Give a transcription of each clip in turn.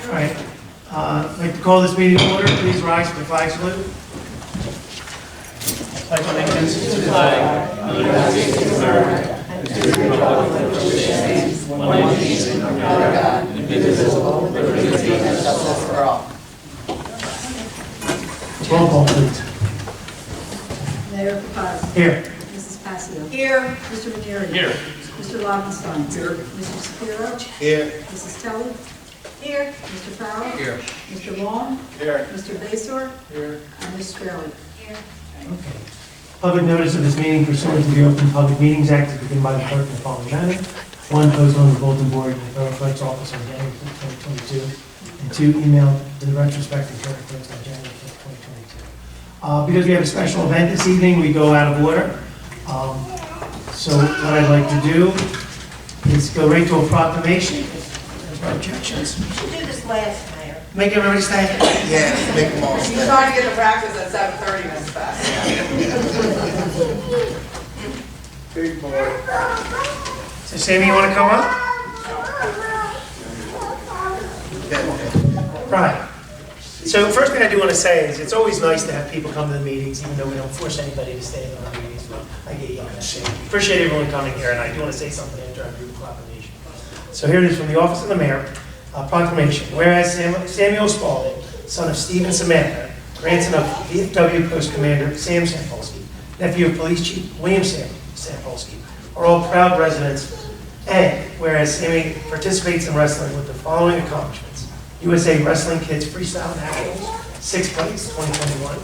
All right. I'd like to call this meeting to order. Please rise for the flag salute. Pledge allegiance to the flag of the United States of America, and to the republic for which it stands, one nation, under God, indivisible, with liberty and justice for all. Roll call, please. Mayor Capaz. Here. Mrs. Passio. Here. Mr. Maneri. Here. Mr. Lobenstein. Here. Mr. Shapiro. Here. Mrs. Kelly. Here. Mr. Farrell. Here. Mr. Long. Here. Mr. Basor. Here. And Ms. Strelly. Here. Okay. Public notice of this meeting pursuant to the Open Public Meetings Act is given by the clerk in the following manner. One, posted on the bulletin board in the Borough Clerk's office on January 5th, 2022. And two, emailed to the retrospective clerk clerks on January 5th, 2022. Because we have a special event this evening, we go out of order. So what I'd like to do is go right to a proclamation. There's no objections. We should do this last, Mayor. Make everybody stand. Yeah, make them all You stand. started to get the practice at 7:30, Ms. Bass. Big boy. So Sammy, you want to come up? Right. So first thing I do want to say is it's always nice to have people come to the meetings, even though we don't force anybody to stay in our meetings. But I get you on that. Appreciate everyone coming here, and I do want to say something after I read the proclamation. So here it is from the Office of the Mayor, proclamation. Whereas Samuel Spaulding, son of Steve and Samantha, grandson of VFW Post Commander Sam Sampolsky, nephew of Police Chief William Sampolsky, are all proud residents. And whereas Sammy participates in wrestling with the following accomplishments: USA Wrestling Kids Freestyle Nationals, 6th place, 2021.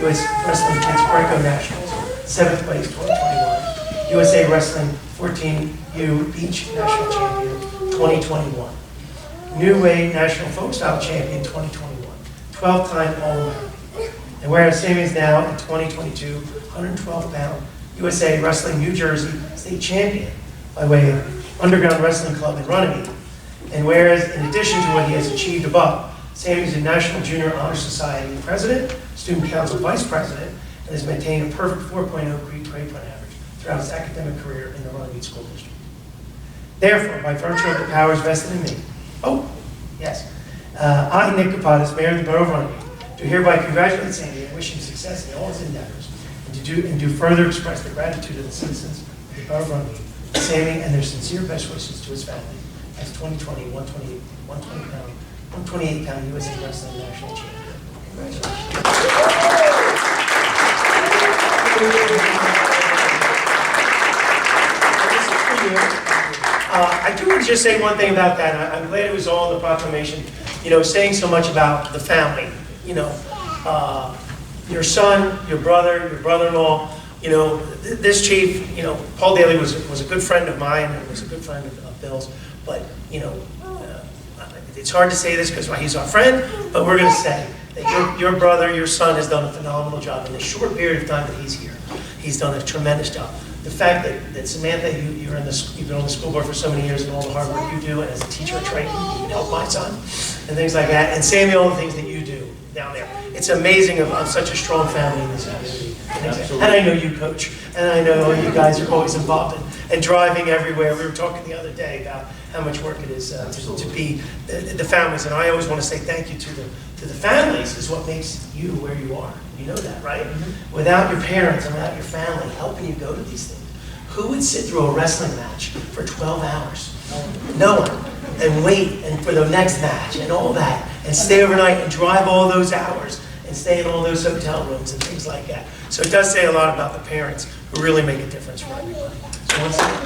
US Wrestling Kids Greco Nationals, 7th place, 2021. USA Wrestling 14U Beach National Champion, 2021. New Way National Folk Style Champion, 2021. 12-time All-American. And whereas Sammy is now in 2022, 112-pound USA Wrestling New Jersey State Champion by way of Underground Wrestling Club in Runnemede. And whereas, in addition to what he has achieved above, Sammy is a National Junior Honor Society President, Student Council Vice President, and has maintained a perfect 4.0 grade point average throughout his academic career in the Runnemede School District. Therefore, by virtue of the powers vested in me, I, Nick Kapadas, Mayor of the Borough of Runnemede, do hereby congratulate Sammy and wish him success in all his endeavors, and do further express the gratitude of the citizens of the Borough of Runnemede, Sammy, and their sincere best wishes to his family as 2020 128-pound USA Wrestling National Champion. Congratulations. I do want to just say one thing about that. I'm glad it was all in the proclamation, saying so much about the family. Your son, your brother, your brother-in-law, this chief, Paul Daly was a good friend of mine and was a good friend of Bill's, but, it's hard to say this because he's our friend, but we're going to say that your brother, your son has done a phenomenal job in the short period of time that he's here. He's done a tremendous job. The fact that Samantha, you've been on the school board for so many years and all the hard work you do, and as a teacher at Triton, you can help my son, and things like that, and Sammy, all the things that you do down there. It's amazing of such a strong family in this community. And I know you, Coach, and I know you guys are always involved and driving everywhere. We were talking the other day about how much work it is to be the families, and I always want to say thank you to the families is what makes you where you are. You know that, right? Mm-hmm. Without your parents and without your family helping you go to these things, who would sit through a wrestling match for 12 hours? No one. And wait and for the next match and all that, and stay overnight and drive all those hours and stay in all those hotel rooms and things like that. So it does say a lot about the parents who really make a difference for everybody. So once again,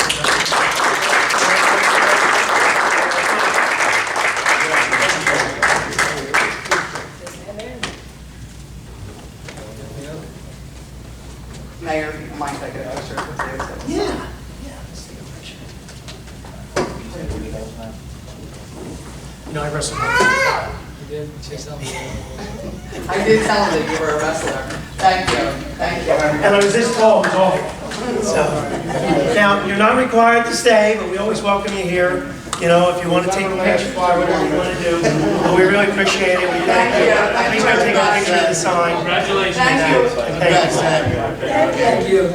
Mayor, if you might take it over, sir. yeah. Let's take a picture. I wrestled. I did tell him that you were a wrestler. Thank you. Thank you. And I was this tall, it was awful. So, now, you're not required to stay, but we always welcome you here. If you want to take a picture, whatever you want to do. But we really appreciate it. We thank you. Please go take a picture of the sign. Congratulations. Thank you. Thank you.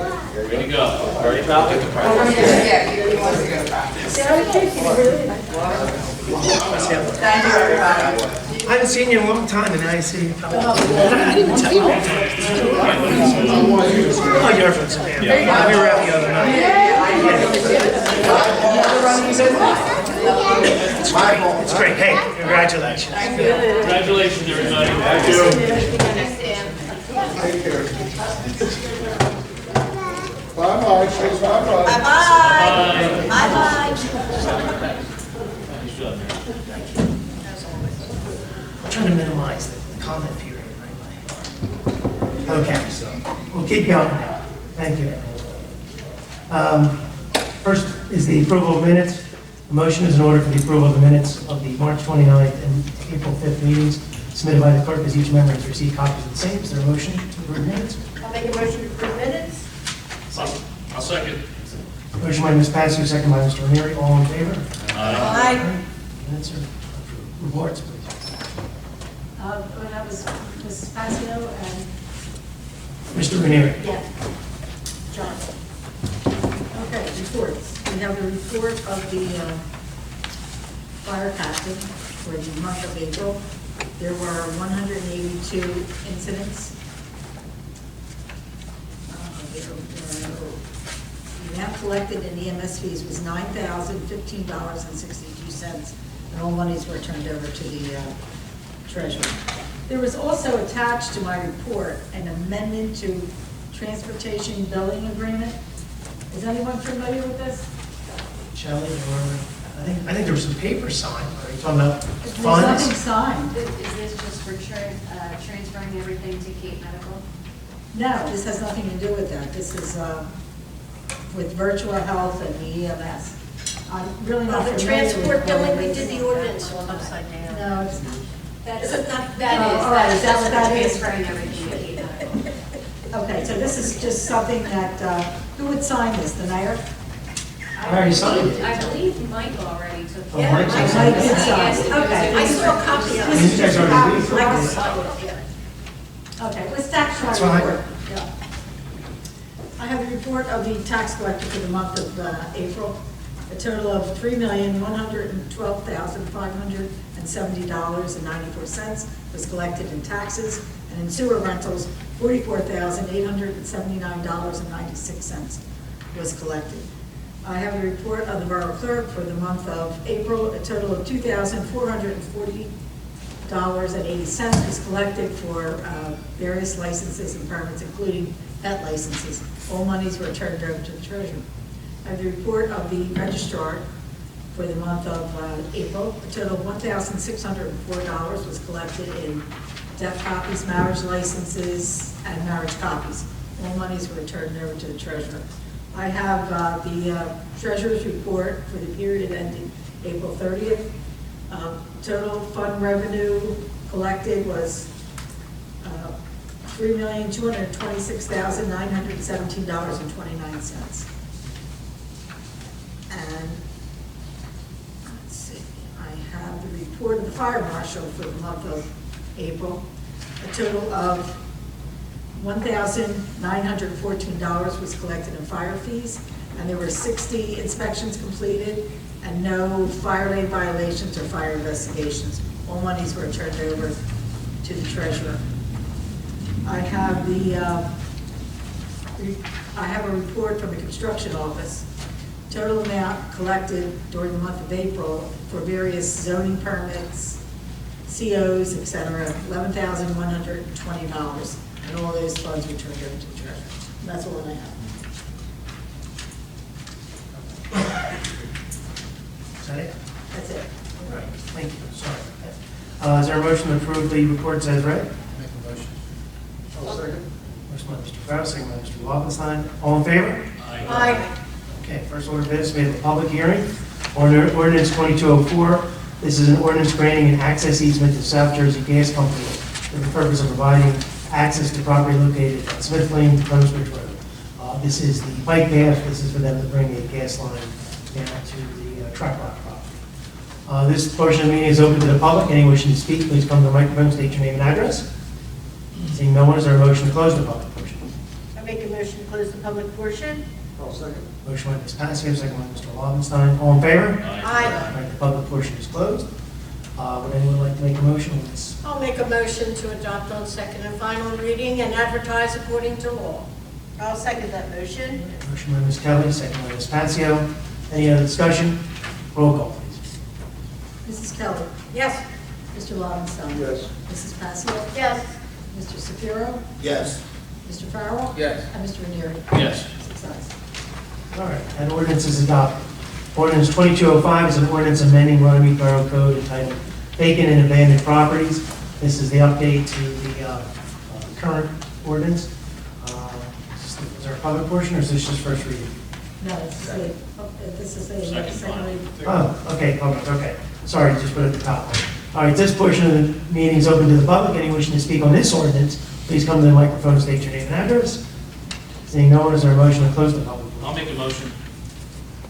Way to go. Ready, pal? Yeah, he wants to go to practice. Thank you, everybody. I haven't seen you in a long time, and now I see you coming. Oh, you're from Savannah. We were out the other night. It's great. Hey, congratulations. Congratulations, everybody. Thank you. Take care. Bye-bye, say bye-bye. I'm trying to minimize the comment period right now. Okay, so we'll keep going now. Thank you. First is the approval of minutes. The motion is in order for the approval of the minutes of the March 29th and April 5th meetings submitted by the clerk, as each member has received copies of the same. Is there a motion to approve minutes? I'll make a motion to approve minutes. I'll second. Motion by Ms. Pastor, second by Mr. Ranieri. All in favor? Aye. Minutes are approved. Reports, please. Well, that was Mrs. Pasio and, Mr. Ranieri. yeah, John. Okay, reports. We have a report of the fire captain for the month of April. There were 182 incidents. The amount collected in EMS fees was $9,015.62, and all monies were turned over to the treasurer. There was also attached to my report an amendment to transportation billing agreement. Is anyone familiar with this? Shelley, or, I think there was some paper signed. Are you talking about There's funds? nothing signed. Is this just for transferring everything to Cape Medical? No, this has nothing to do with that. This is with virtual health and the EMS. I'm really not The familiar with transport billing, we this. did the ordinance on that. Upside down. No, it's not. That Is is, it not? that Oh, is, all right, is that that's what just that for is? transferring everything to Cape Medical. Okay, so this is just something that, who would sign this, the mayor? I already signed it. I believe Mike already took. Oh, Mike signed it. Mike did Yes, sign yes, it. it was Okay. a- I saw a copy of You it. guys already did. I saw it, yeah. Okay, let's tax That's my fine. report. Yeah. I have the report of the tax collector for the month of April. A total of $3,112,570.94 was collected in taxes, and in sewer rentals, $44,879.96 was collected. I have a report of the borough clerk for the month of April. A total of $2,440.80 was collected for various licenses and permits, including pet licenses. All monies were turned over to the treasurer. I have the report of the registrar for the month of April. A total of $1,604 was collected in death copies, marriage licenses, and marriage copies. All monies were turned over to the treasurer. I have the treasurer's report for the period ending April 30th. Total fund revenue collected was $3,226,917.29. And let's see, I have the report of the fire marshal for the month of April. A total of $1,914 was collected in fire fees, and there were 60 inspections completed and no fire lane violations or fire investigations. All monies were turned over to the treasurer. I have a report from the construction office. Total amount collected during the month of April for various zoning permits, COs, et cetera, $11,120. And all those funds were turned over to the treasurer. And that's all I have. Is that it? That's it. All right, thank you. Sorry about that. Is there a motion to approve the reports as read? Make a motion. I'll second. Motion by Mr. Kraus, second by Mr. Walkenstein. All in favor? Aye. Okay, first order of business, we have a public hearing on ordinance 2204. This is an ordinance granting an access easement to South Jersey Gas Company for the purpose of providing access to property located at Smith Lane, Clemens Ridge Road. This is the bike path. This is for them to bring a gas line down to the truck lot property. This portion of the meeting is open to the public. Anyone wishing to speak, please come to the microphone, state your name and address. Seeing no one, is there a motion to close the public portion? I make a motion to close the public portion. I'll second. Motion by Ms. Passio, second by Mr. Lobenstein. All in favor? Aye. All right, the public portion is closed. Would anyone like to make a motion on this? I'll make a motion to adopt on second and final reading and advertise according to law. I'll second that motion. Motion by Ms. Kelly, second by Ms. Passio. Any other discussion? Roll call, please. Mrs. Kelly. Yes. Mr. Lobenstein. Yes. Mrs. Passio. Yes. Mr. Shapiro. Yes. Mr. Farrell. Yes. And Mr. Ranieri. Yes. 6 ayes. All right, and ordinance is adopted. Ordinance 2205 is an ordinance amending Runnemede Borough Code entitled Vacant and Abandoned Properties. This is the update to the current ordinance. Is there a public portion, or is this just first reading? No, this is a Second second final. reading. Oh, okay, public, okay. Sorry, just put it at the top. All right, this portion of the meeting is open to the public. Anyone wishing to speak on this ordinance, please come to the microphone, state your name and address. Seeing no one, is there a motion to close the public portion? I'll make a motion.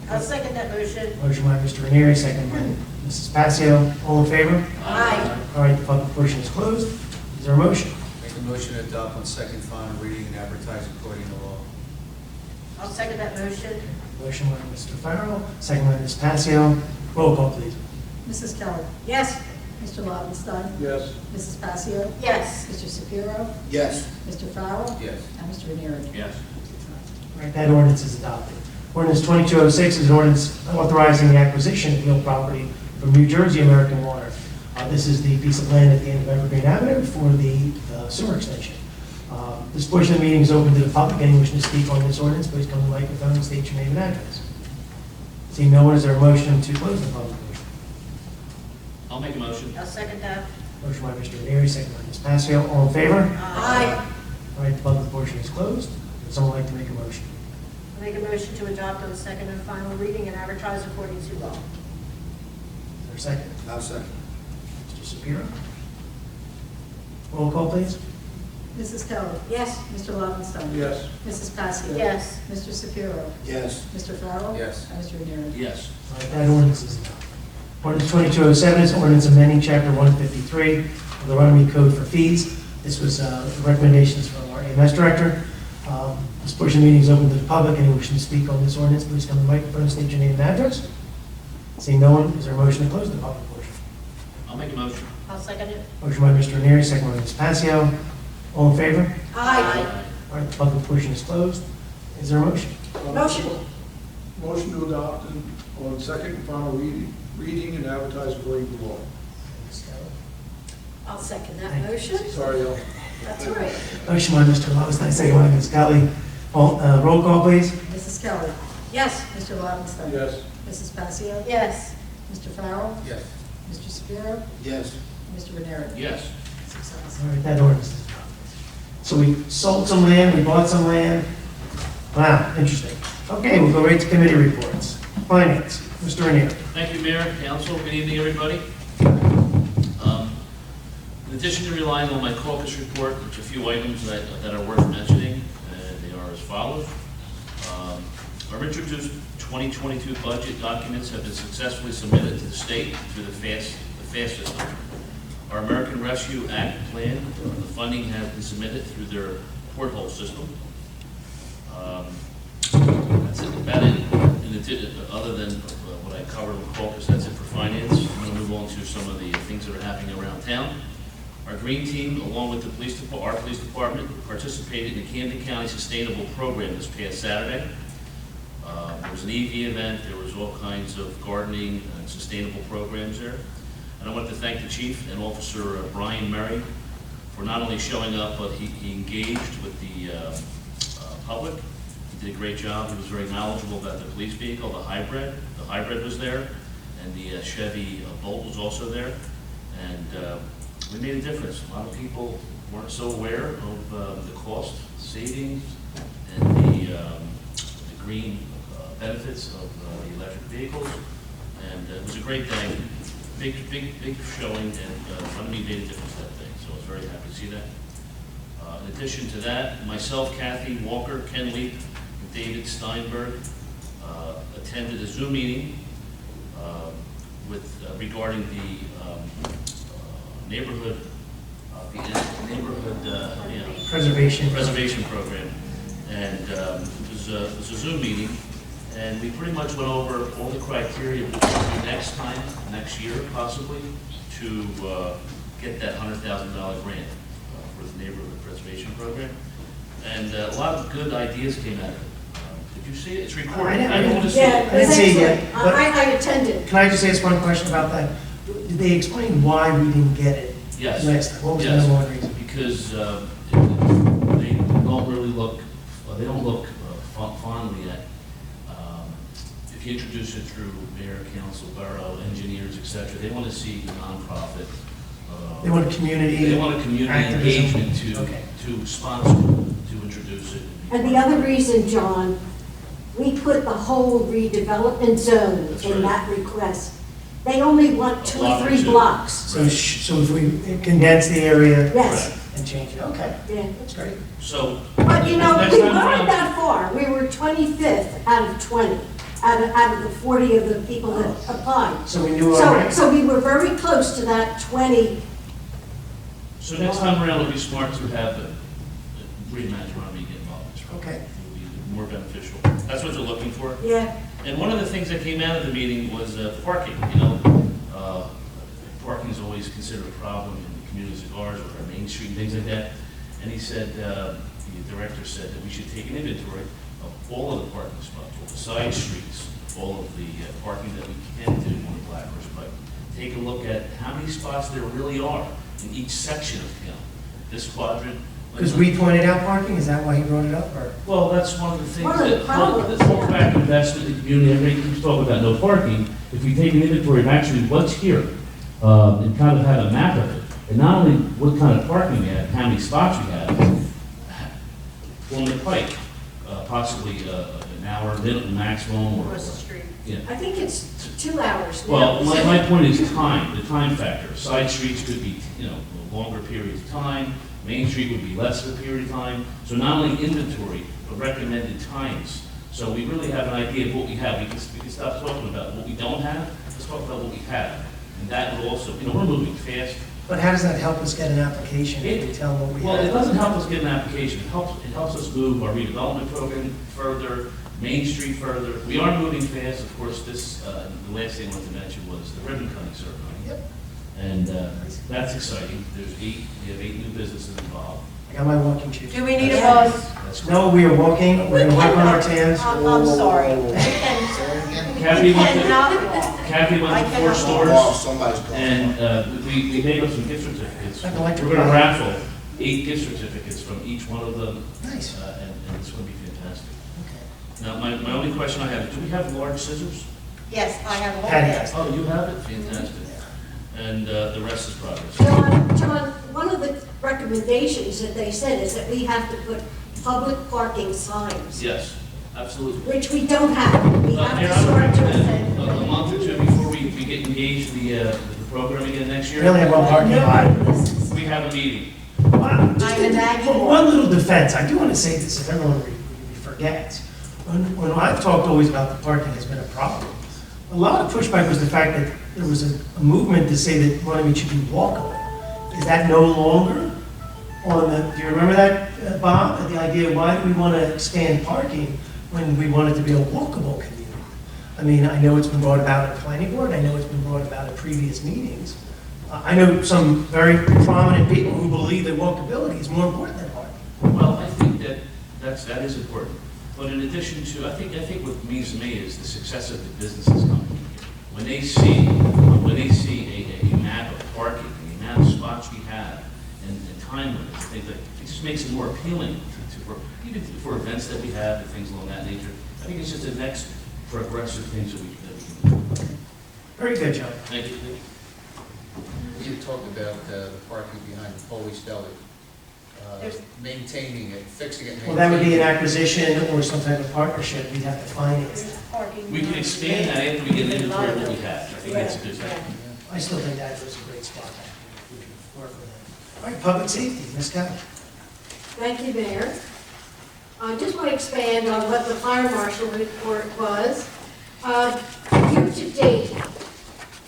I'll second that motion. Motion by Mr. Ranieri, second by Mrs. Passio. All in favor? Aye. All right, the public portion is closed. Is there a motion? Make a motion to adopt on second final reading and advertise according to law. I'll second that motion. Motion by Mr. Farrell, second by Ms. Passio. Roll call, please. Mrs. Kelly. Yes. Mr. Lobenstein. Yes. Mrs. Passio. Yes. Mr. Shapiro. Yes. Mr. Farrell. Yes. And Mr. Ranieri. Yes. 6 ayes. All right, that ordinance is adopted. Ordinance 2206 is an ordinance authorizing the acquisition of real property from New Jersey American Water. This is the piece of land at the end of Evergreen Avenue for the sewer extension. This portion of the meeting is open to the public. Anyone wishing to speak on this ordinance, please come to the microphone and state your name and address. Seeing no one, is there a motion to close the public portion? I'll make a motion. I'll second that. Motion by Mr. Ranieri, second by Ms. Passio. All in favor? Aye. All right, the public portion is closed. Would someone like to make a motion? I'll make a motion to adopt on second and final reading and advertise according to law. Is there a second? I'll second. Mr. Shapiro? Roll call, please. Mrs. Kelly. Yes. Mr. Lobenstein. Yes. Mrs. Passio. Yes. Mr. Shapiro. Yes. Mr. Farrell. Yes. And Mr. Ranieri. Yes. All right, that ordinance is adopted. Ordinance 2207 is ordinance amending Chapter 153 of the Runnemede Code for fees. This was recommendations from our EMS director. This portion of the meeting is open to the public. Anyone wishing to speak on this ordinance, please come to the microphone and state your name and address. Seeing no one, is there a motion to close the public portion? I'll make a motion. I'll second it. Motion by Mr. Ranieri, second by Ms. Passio. All in favor? Aye. All right, the public portion is closed. Is there a motion? Motion. Motion to adopt on second and final reading and advertise according to law. I'll second that Thank you. motion. Sorry, y'all. That's all right. Motion by Mr. Lowenstein, second by Ms. Kelly. Roll call, please. Mrs. Kelly. Yes. Mr. Lobenstein. Yes. Mrs. Passio. Yes. Mr. Farrell. Yes. Mr. Shapiro. Yes. And Mr. Ranieri. Yes. 6 ayes. All right, that ordinance is adopted. So we sold some land, we bought some land. Wow, interesting. Okay, we'll go right to committee reports. Finance, Mr. Ranieri. Thank you, Mayor, Council. Good evening, everybody. In addition to relying on my caucus report, there's a few items that are worth mentioning, and they are as follows. Our introduced 2022 budget documents have been successfully submitted to the state through the FAST system. Our American Rescue Act plan, the funding has been submitted through their porthole system. That's it, about it. Other than what I covered with caucus, that's it for finance. I'm going to move on to some of the things that are happening around town. Our green team, along with our police department, participated in the Camden County Sustainable Program this past Saturday. There was an EV event, there was all kinds of gardening and sustainable programs there. And I want to thank the chief and Officer Brian Murray for not only showing up, but he engaged with the public. He did a great job. He was very knowledgeable about the police vehicle, the hybrid. The hybrid was there, and the Chevy Bolt was also there. And we made a difference. A lot of people weren't so aware of the cost savings and the green benefits of the electric vehicles. And it was a great day. Big showing, and Runnemede made a difference that day. So I was very happy to see that. In addition to that, myself, Kathy Walker, Ken Leap, and David Steinberg attended a Zoom meeting regarding the neighborhood Preservation. preservation program, and it was a Zoom meeting, And we pretty much went over all the criteria we'll do next time, next year possibly, to get that $100,000 grant for the neighborhood preservation program. And a lot of good ideas came out of it. Did you see it? It's recorded. I Anyone want to see Yeah, it? I didn't see it yet, excellent. but- I attended. Can I just ask one question about that? Did they explain why we didn't get it Yes. last time? What was the Yes. number one reason? Because they don't really look, they don't look fondly at, if you introduce it through mayor, council, borough, engineers, et cetera, they want to see the nonprofit. They want a community. They want a community activism. engagement Okay. to sponsor, to introduce it. And the other reason, John, we put the whole redevelopment zone That's in right. that request. They only want 2 or block or 3 two. blocks. So if we condense the area Yes, and change it, okay, yeah. that's great. So. But you know, next we time weren't around- that far. We were 25th out of 20, out of the 40 of the people that applied. So we knew So, already. so we were very close to that 20. So next time around, it'll be smart to have the reimagine Runnemede get involved. Okay. It'll be more beneficial. That's what they're looking for. Yeah, And one of the things that came out of the meeting was parking, parking is always considered a problem in communities of ours, with our Main Street, and things like that. And he said, the director said that we should take an inventory of all of the parking spots, all the side streets, all of the parking that we can do on Blackbird Pike. Take a look at how many spots there really are in each section of town. This quadrant. Because we pointed out parking, is that why he brought it up, or? Well, that's one of the things One of the that, problems, this whole yeah. back investment in the community, everybody keeps talking about no parking. If we take an inventory of actually what's here, and kind of have a map of it, and not only what kind of parking we have, how many spots we have, on the pike, possibly an hour minimum maximum, or, Across the street. yeah. I think it's 2 hours now. Well, my point is time, the time factor. Side streets could be, longer periods of time. Main Street would be less of a period of time. So not only inventory, but recommended times. So we really have an idea of what we have. We can stop talking about what we don't have. Let's talk about what we have. And that will also, we're moving fast. But how does that help us get an application if we tell them what we Well, it have? doesn't help us get an application. It helps us move our redevelopment program further, Main Street further. We are moving fast. Of course, the last thing I wanted to mention was the ribbon cutting ceremony. Yep. And that's exciting. We have 8 new businesses involved. I got my walking shoes. Do we need a vote? That's great. No, we are walking, we're gonna work on our tans. I'm sorry. Kathy went to, Cannot walk. Kathy I went to 4 cannot stores, Somebody's going. and we made up some gift certificates. Like electric We're gonna bike. raffle 8 gift certificates from each one of them, Nice. and it's gonna be fantastic. Okay. Now, my only question I have is, do we have large scissors? Yes, I have a Patty whole has. Oh, you have it? Fantastic. And the rest is progress. John, one of the recommendations that they said is that we have to put public parking signs, Yes, absolutely. which we don't have. We have Mayor, to I would sort of. recommend a month or two before we get engaged in the program again next year. We only have one parking lot. We have a meeting. Wow, just I'm a nagging one little defense, I do want to say this, if everyone forgets. When I've talked always about the parking has been a problem, a lot of pushback was the fact that there was a movement to say that Runnemede should be walkable. Is that no longer on the, do you remember that, Bob? The idea, why do we want to expand parking when we want it to be a walkable community? I mean, I know it's been brought about at planning board, I know it's been brought about at previous meetings. I know some very prominent people who believe that walkability is more important than parking. Well, I think that is important. But in addition to, I think what means to me is the success of the businesses coming in here. When they see a map of parking, the amount of spots we have, and time limits, I think that it just makes it more appealing even for events that we have and things along that nature. I think it's just the next progressive things that we can do. Very good, John. Thank you. You talked about the parking behind the Polish Deli, There's- maintaining it, fixing it. Well, that would be an maintaining it. acquisition or some type of partnership, we'd have to finance it. There's parking. We can expand that after we get an inventory of what we have. I think that's a good thing. I still think that was a great spot. We can work with it. All right, public safety, Ms. Couch. Thank you, Mayor. I just want to expand on what the fire marshal report was. Year to date,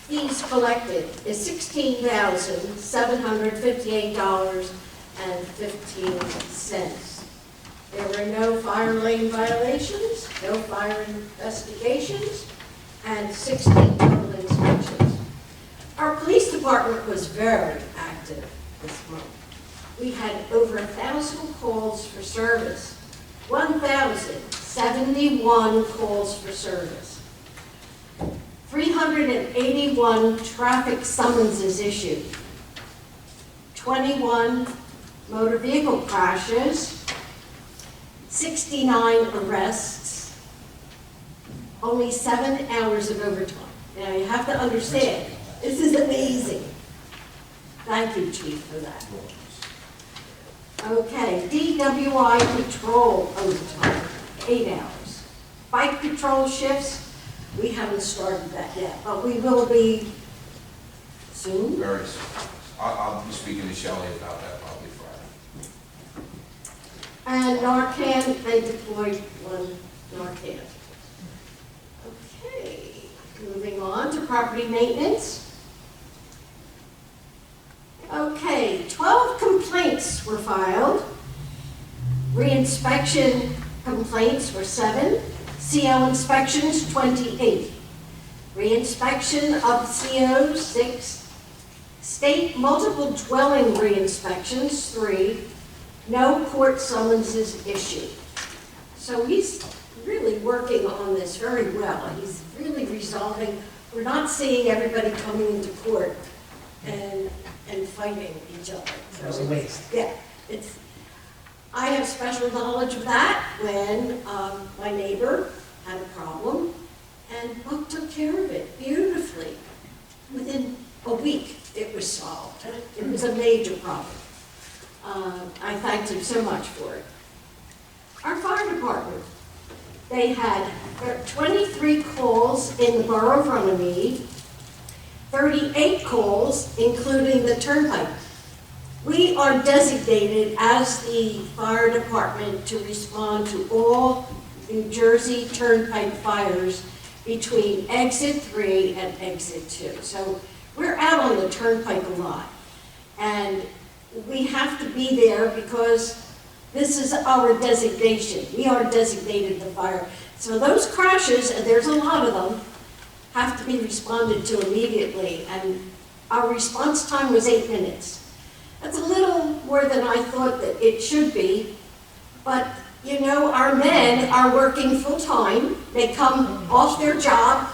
fees collected is $16,758.15. There were no fire lane violations, no fire investigations, and 16 total inspections. Our police department was very active this month. We had over 1,000 calls for service, 1,071 calls for service, 381 traffic summonses issued, 21 motor vehicle crashes, 69 arrests, only 7 hours of overtime. Now, you have to understand, this is amazing. Thank you, Chief, for that. Okay, DWI patrol overtime, 8 hours. Bike patrol shifts, we haven't started that yet, but we will be soon. Very soon. I'll be speaking to Shelley about that probably Friday. And Narcan, they deployed 1 Narcan. Okay, moving on to property maintenance. Okay, 12 complaints were filed. Reinspection complaints were 7. CO inspections, 28. Reinspection of COs, 6. State multiple dwelling re-inspections, 3. No court summonses issued. So he's really working on this very well. He's really resolving. We're not seeing everybody coming into court and fighting each other. It was a waste. Yeah, I have special knowledge of that when my neighbor had a problem and Buck took care of it beautifully. Within a week, it was solved. It was a major problem. I thanked him so much for it. Our fire department, they had 23 calls in the Borough of Runnemede, 38 calls, including the turnpike. We are designated as the fire department to respond to all New Jersey turnpike fires between exit 3 and exit 2. So we're out on the turnpike a lot. And we have to be there because this is our designation. We are designated the fire. So those crashes, and there's a lot of them, have to be responded to immediately. And our response time was 8 minutes. That's a little more than I thought that it should be. But, you know, our men are working full time. They come off their job,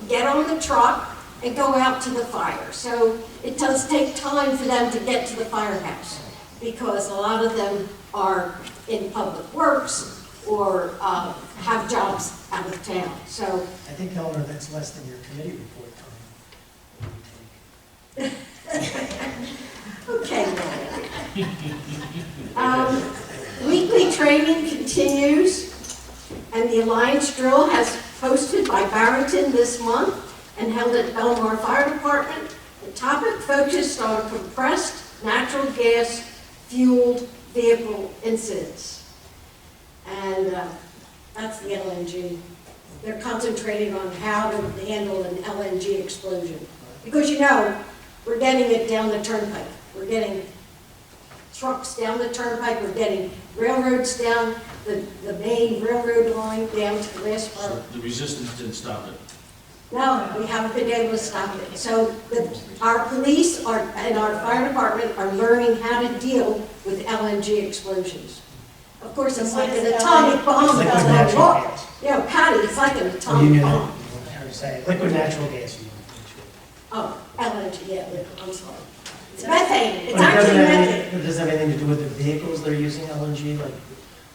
get on the truck, and go out to the fire. So it does take time for them to get to the firehouse because a lot of them are in public works or have jobs out of town. So I think, Eleanor, that's less than your committee report time. okay. Weekly training continues, and the Alliance Drill has hosted by Barrington this month and held at Belmar Fire Department. The topic focused on compressed natural gas fueled vehicle incidents. And that's the LNG. They're concentrating on how to handle an LNG explosion. Because you know, we're getting it down the turnpike. We're getting trucks down the turnpike. We're getting railroads down, the main railroad line down to the last part. The resistance didn't stop it. No, we haven't been able to stop it. So our police and our fire department are learning how to deal with LNG explosions. Of course, it's like an atomic bomb. Liquid natural gas. Yeah, Patty, it's like an Oh, you atomic knew bomb. that. How to say it. Liquid natural gas. Oh, LNG, yeah, I'm sorry. It's methane. It's But it doesn't actually have methane. any- it doesn't have anything to do with the vehicles they're using LNG, like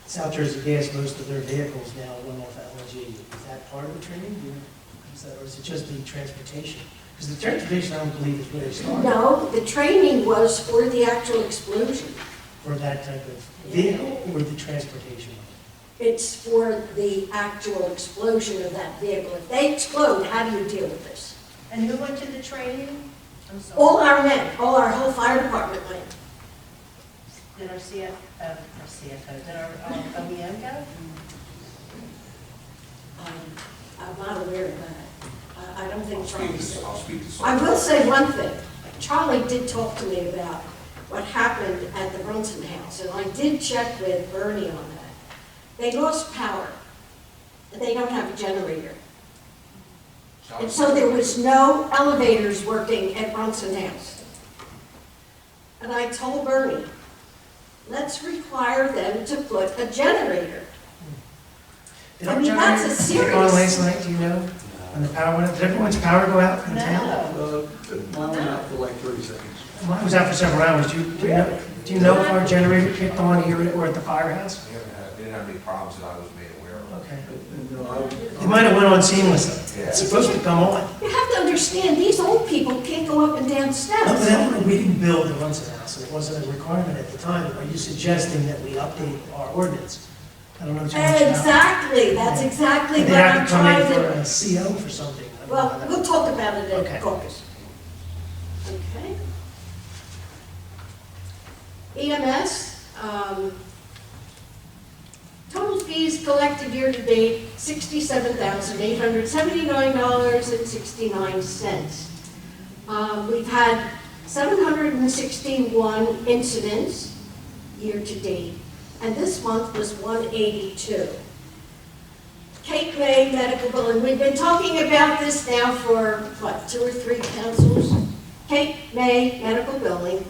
South Jersey Gas, most of their vehicles now run off LNG. Is that part of the training? Or is it just the transportation? Because the transportation, I don't believe, is where they started. No, the training was for the actual explosion. For that type of vehicle or the transportation? It's for the actual explosion of that vehicle. If they explode, how do you deal with this? And who went to the training? I'm sorry. All our men, all our whole fire department went. Did our CFO, did our OEM go? I'm not aware of that. I don't think Charlie said. I'll speak to I someone. will say one thing. Charlie did talk to me about what happened at the Brunson house, and I did check with Bernie on that. They lost power. They don't have a generator. Shelley? And so there was no elevators working at Bronson House. And I told Bernie, let's require them to put a generator. Did I our mean, that's a generator serious- kick on last night, do you know? When the power went out, did everyone's power go out in town? Mine went out for like 30 seconds. Mine was out for several hours. Do you know if our generator kicked on here or at the firehouse? We didn't have any problems that I was made aware of. Okay. And, you know, It might have went on seamlessly. Yeah. It's supposed to come on. You have to understand, these old people can't go up and down No, but steps. we didn't build the Runnemede house, so it wasn't a requirement at the time. Are you suggesting that we update our ordinance? I don't know too much about it. Exactly, that's exactly They what have I'm to come in trying for to. a CO for something. I don't know Well, how that- we'll talk about it Okay. at caucus. Okay. EMS, total fees collected year-to-date, $67,879.69. We've had 761 incidents year-to-date, and this month was 182. Cape May Medical Billing, we've been talking about this now for, what, 2 or 3 councils? Cape May Medical Billing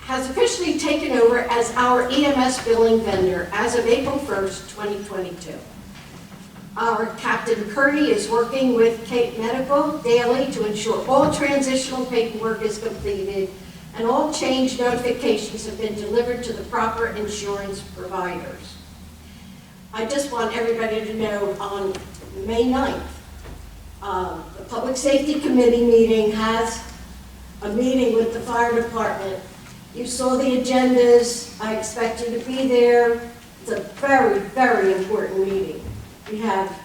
has officially taken over as our EMS billing vendor as of April 1st, 2022. Our Captain Curdy is working with Cape Medical daily to ensure all transitional paperwork is completed and all change notifications have been delivered to the proper insurance providers. I just want everybody to know on May 9th, the Public Safety Committee meeting has a meeting with the fire department. You saw the agendas. I expect you to be there. It's a very, very important meeting. We have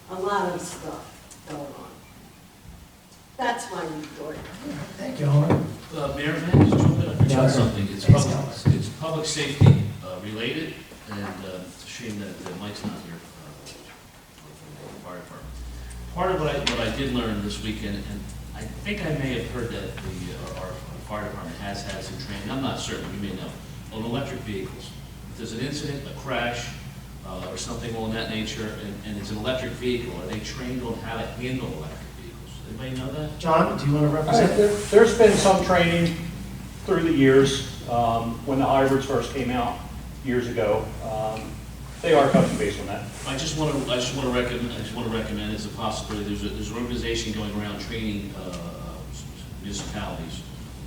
a lot of stuff going on. That's my report. Thank you, Homer. Mayor, may I just jump in? I forgot Sure. something. It's public safety related, and it's a shame that Mike's not here for the fire department. Part of what I did learn this weekend, and I think I may have heard that our fire department has had some training, I'm not certain, you may know, on electric vehicles. If there's an incident, a crash, or something along that nature, and it's an electric vehicle, are they trained on how to handle electric vehicles? Anybody know that? John, do you want to represent? There's been some training through the years, when the hybrids first came out years ago. They are touching base on that. I just want to recommend as a possibility, there's an organization going around training municipalities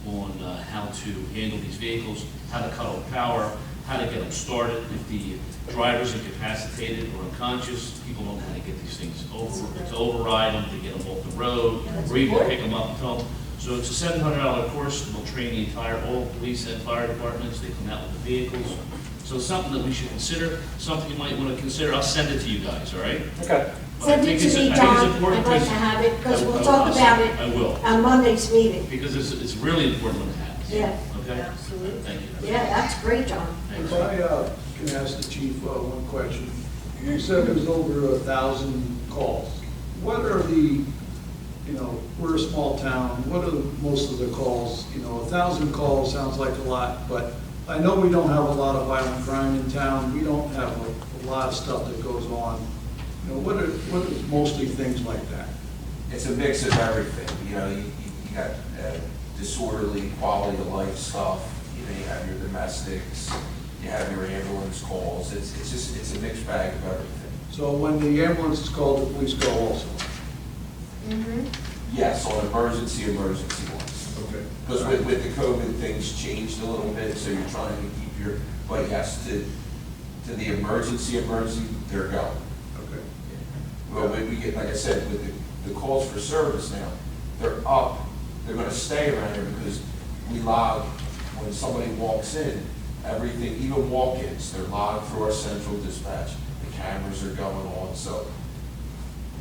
on how to handle these vehicles, how to cut off power, how to get them started. If the driver's incapacitated or unconscious, people don't know how to get these things to override them, to get them off the road, or even pick them up and tow them. So it's a $700 course. They'll train the entire, all police and fire departments. They come out with the vehicles. So it's something that we should consider, something you might want to consider. I'll send it to you guys, all right? Okay. But I Send think it it's- to me, I think it's John. important I'd like to have it, because we'll talk about it I will, on Monday's meeting. because it's really important when it happens. Yeah. Okay? Absolutely. Thank you. Yeah, that's great, John. Thanks. If I can ask the chief one question. You said there's over 1,000 calls. What are the, we're a small town, what are most of the calls? 1,000 calls sounds like a lot, but I know we don't have a lot of violent crime in town. We don't have a lot of stuff that goes on. What are mostly things like that? It's a mix of everything, you got disorderly quality of life stuff, you have your domestics, you have your ambulance calls, it's a mixed bag of everything. So when the ambulance is called, the police go also? Yes, on emergency ones. Okay. Because with the COVID, things changed a little bit, so you're trying to keep but yes, to the emergency, they're going. Okay. Well, we get, like I said, with the calls for service now, they're up, they're gonna stay around here because we log, when somebody walks in, everything, even walk-ins, they're logged through our central dispatch. The cameras are going on, so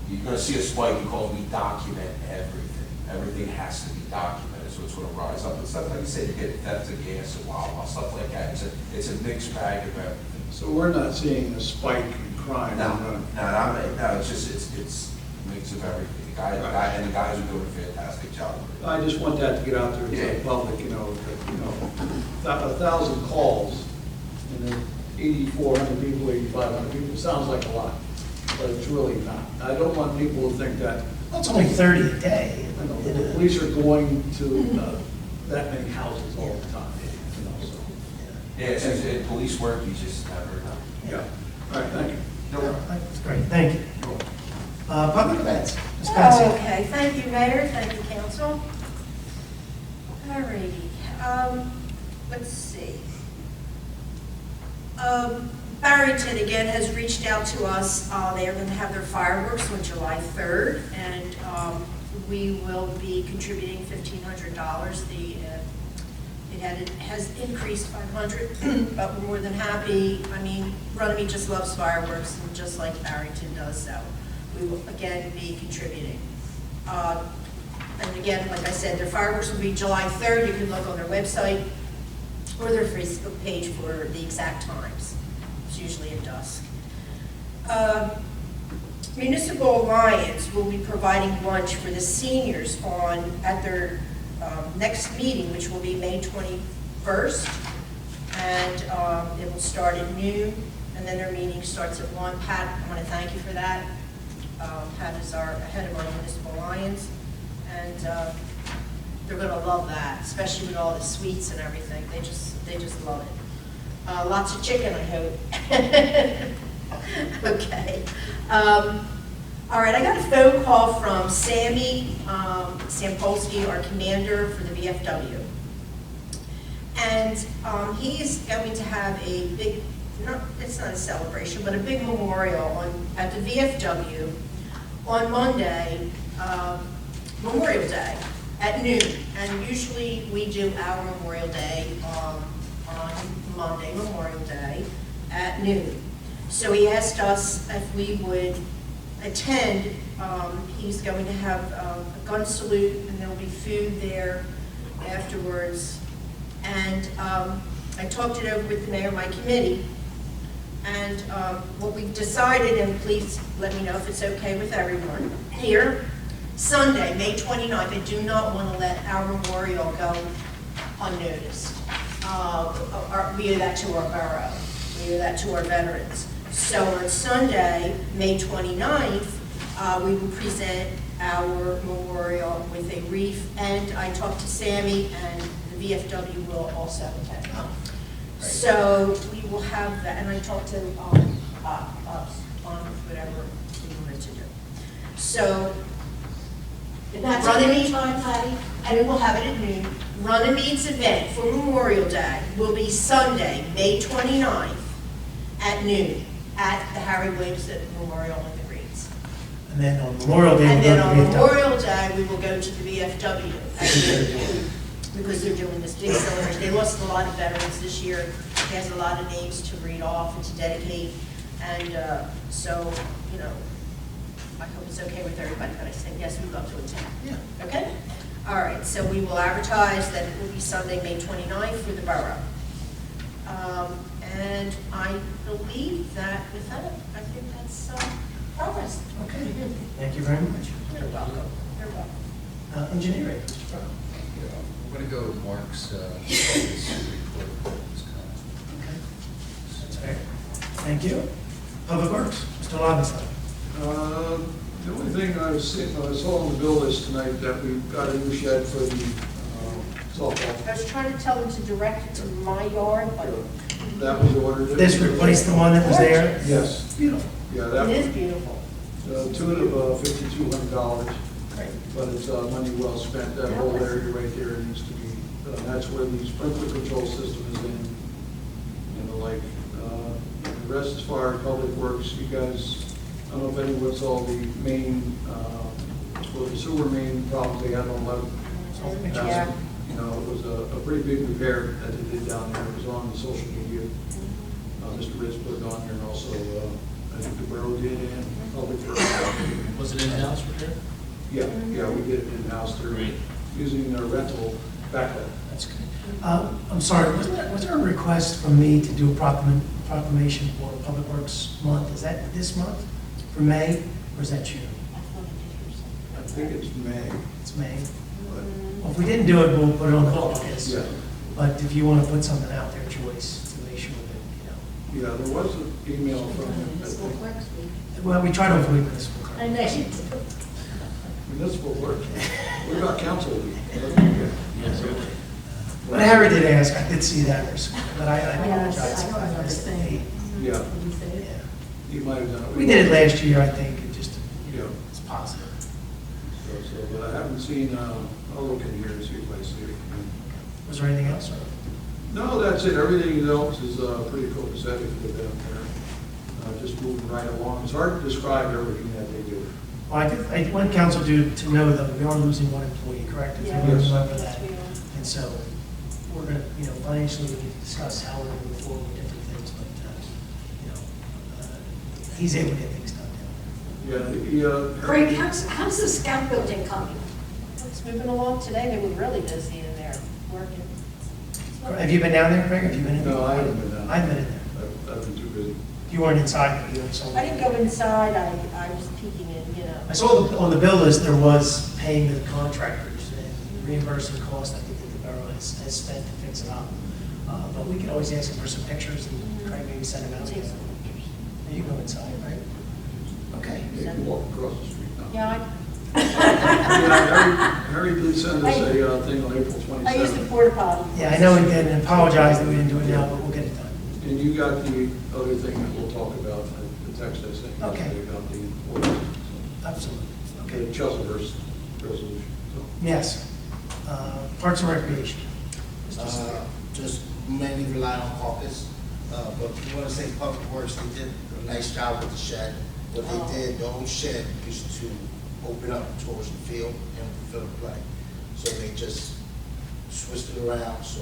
you're gonna see a spike because we document everything. Everything has to be documented, so it's gonna rise up. And stuff like you said, you get theft of gas and wild stuff like that. It's a mixed bag of everything. So we're not seeing a spike in crime? No, it's just, it's a mix of everything. The guys are doing a fantastic job. I just want that to get out there to the public, that 1,000 calls, and then 8,400 people, 8,500 people, sounds like a lot, but it's really not. I don't want people to think that, Well, it's only 30 a day. you know, the police are going to that many houses all the time, you know, so. Yeah, it's just, police work, you just never know. Yeah. All right, thank you. No, that's great, thank you. Public events, Ms. Patsy. Okay, thank you, Mayor, thank you, Council. All righty, let's see. Barrington, again, has reached out to us. They are going to have their fireworks on July 3rd, and we will be contributing $1,500. It has increased 500, but we're more than happy. I mean, Runnemede just loves fireworks, and just like Barrington does, so we will again be contributing. And again, like I said, their fireworks will be July 3rd. You can look on their website or their Facebook page for the exact times. It's usually at dusk. Municipal Alliance will be providing lunch for the seniors at their next meeting, which will be May 21st, and it will start at noon, and then their meeting starts at 1. Pat, I want to thank you for that. Pat is our head of our Municipal Alliance, and they're going to love that, especially with all the sweets and everything. They just love it. Lots of chicken, I hope. Okay. All right, I got a phone call from Sammy Sampolsky, our commander for the VFW. And he is going to have a big, it's not a celebration, but a big memorial at the VFW on Monday, Memorial Day at noon. And usually we do our Memorial Day on Monday, Memorial Day at noon. So he asked us if we would attend. He's going to have a gun salute, and there'll be food there afterwards. And I talked it over with the mayor of my committee, and what we've decided, and please let me know if it's okay with everyone here, Sunday, May 29th, I do not want to let our memorial go unnoticed. We owe that to our borough. We owe that to our veterans. So on Sunday, May 29th, we will present our memorial with a wreath, and I talked to Sammy, and the VFW will also attend. So we will have that, and I talked to us on whatever we wanted to do. So That's Runnemede, any time, Patty? and we will have it at noon. Runnemede's event for Memorial Day will be Sunday, May 29th at noon at the Harry Williamson Memorial in the Greens. And then on Memorial Day, And we'll then go on to VFW. Memorial Day, we will go to the VFW at noon, because they're doing this big celebration. They lost a lot of veterans this year. He has a lot of names to read off and to dedicate. And so, you know, I hope it's okay with everybody, but I said, yes, we'd love to attend. Yeah. Okay? All right, so we will advertise that it will be Sunday, May 29th for the borough. And I believe that with that, I think that's progress. Okay, thank you very much. You're welcome. You're welcome. Engineering, Mr. Brown. I'm going to go with Mark's report. Okay. That's fair. Thank you. Public Works, Mr. Lobenstein. The only thing I saw on the bill list tonight that we got a new shed for the softball. I was trying to tell them to direct it to my yard, but That was ordered. This replaced the one that was there? Yes. Beautiful. Yeah, that it is was beautiful. tune of $5,200, Great. but it's money well spent. That whole area right there needs to be, that's where the sprinkler control system is in, you know, like, the rest is fire, public works, you guys, I don't know if anyone saw the main, well, the sewer main problems they had on 11th. Yeah. You know, it was a pretty big repair that they did down there. It was on the social media. Mr. Ritz put it on here, and also, I think the borough did, and public works. Was it in-house repair? Yeah, we did it in-house. They're Great. using their rental backhoe. That's good. I'm sorry, was there a request from me to do a proclamation for Public Works Month? Is that this month, for May, or is that June? I think it's May. It's May. But, Well, if we didn't do it, we'll put it on the August. yeah. But if you want to put something out there, Joyce, to make sure that, you know, Yeah, there was an email from him, I Municipal think. clerks week. Well, we try to avoid municipal I clerk. know you do. Municipal clerk. What about council week? But Harry did ask, I did see that, but I Yes, apologize. I don't remember saying. Yeah, Did you say it? Yeah. he might have done it. We did it last year, I think, it just, Yeah, it's positive. but I haven't seen, I'll look in here and see if I see it. Was there anything else? No, that's it. Everything else is pretty copacetic with them there. Just moving right along. It's hard to describe everything that they do. Well, I want council to know that we are losing one employee, correct? If you Yes. remember that. And so, we're gonna, financially, we can discuss how we're gonna move forward with different things, but, he's able to get things done down Craig, how's the scout building coming? It's moving along today, they were really busy in there working. there. Have you been down there, Craig? Have you been in there? No, I haven't been down there. I've been in there. I've been too busy. You weren't inside, but you were inside. I didn't go inside, I was peeking in, I saw on the bill list, there was paying the contractors and reimbursing costs, I think that the borough has spent to fix it up. But we can always ask them for some pictures and Craig maybe send them out. Take some pictures. You go inside, right? Okay. You can walk across the street now. Yeah, Yeah, Harry did send us a thing on April 27th. I used the porta potty. Yeah, I know we did, and apologize that we didn't do it now, but we'll get it done. And you got the other thing that we'll talk about, the text I sent you Okay. yesterday about the ordinance. Absolutely. Okay, Okay. the Chesilver's resolution. So, Yes. Parks and Recreation. Just mainly rely on caucus, but we want to say Public Works, they did a nice job with the shed. What they did, the old shed used to open up towards the field and fill the play. So they just switched it around, so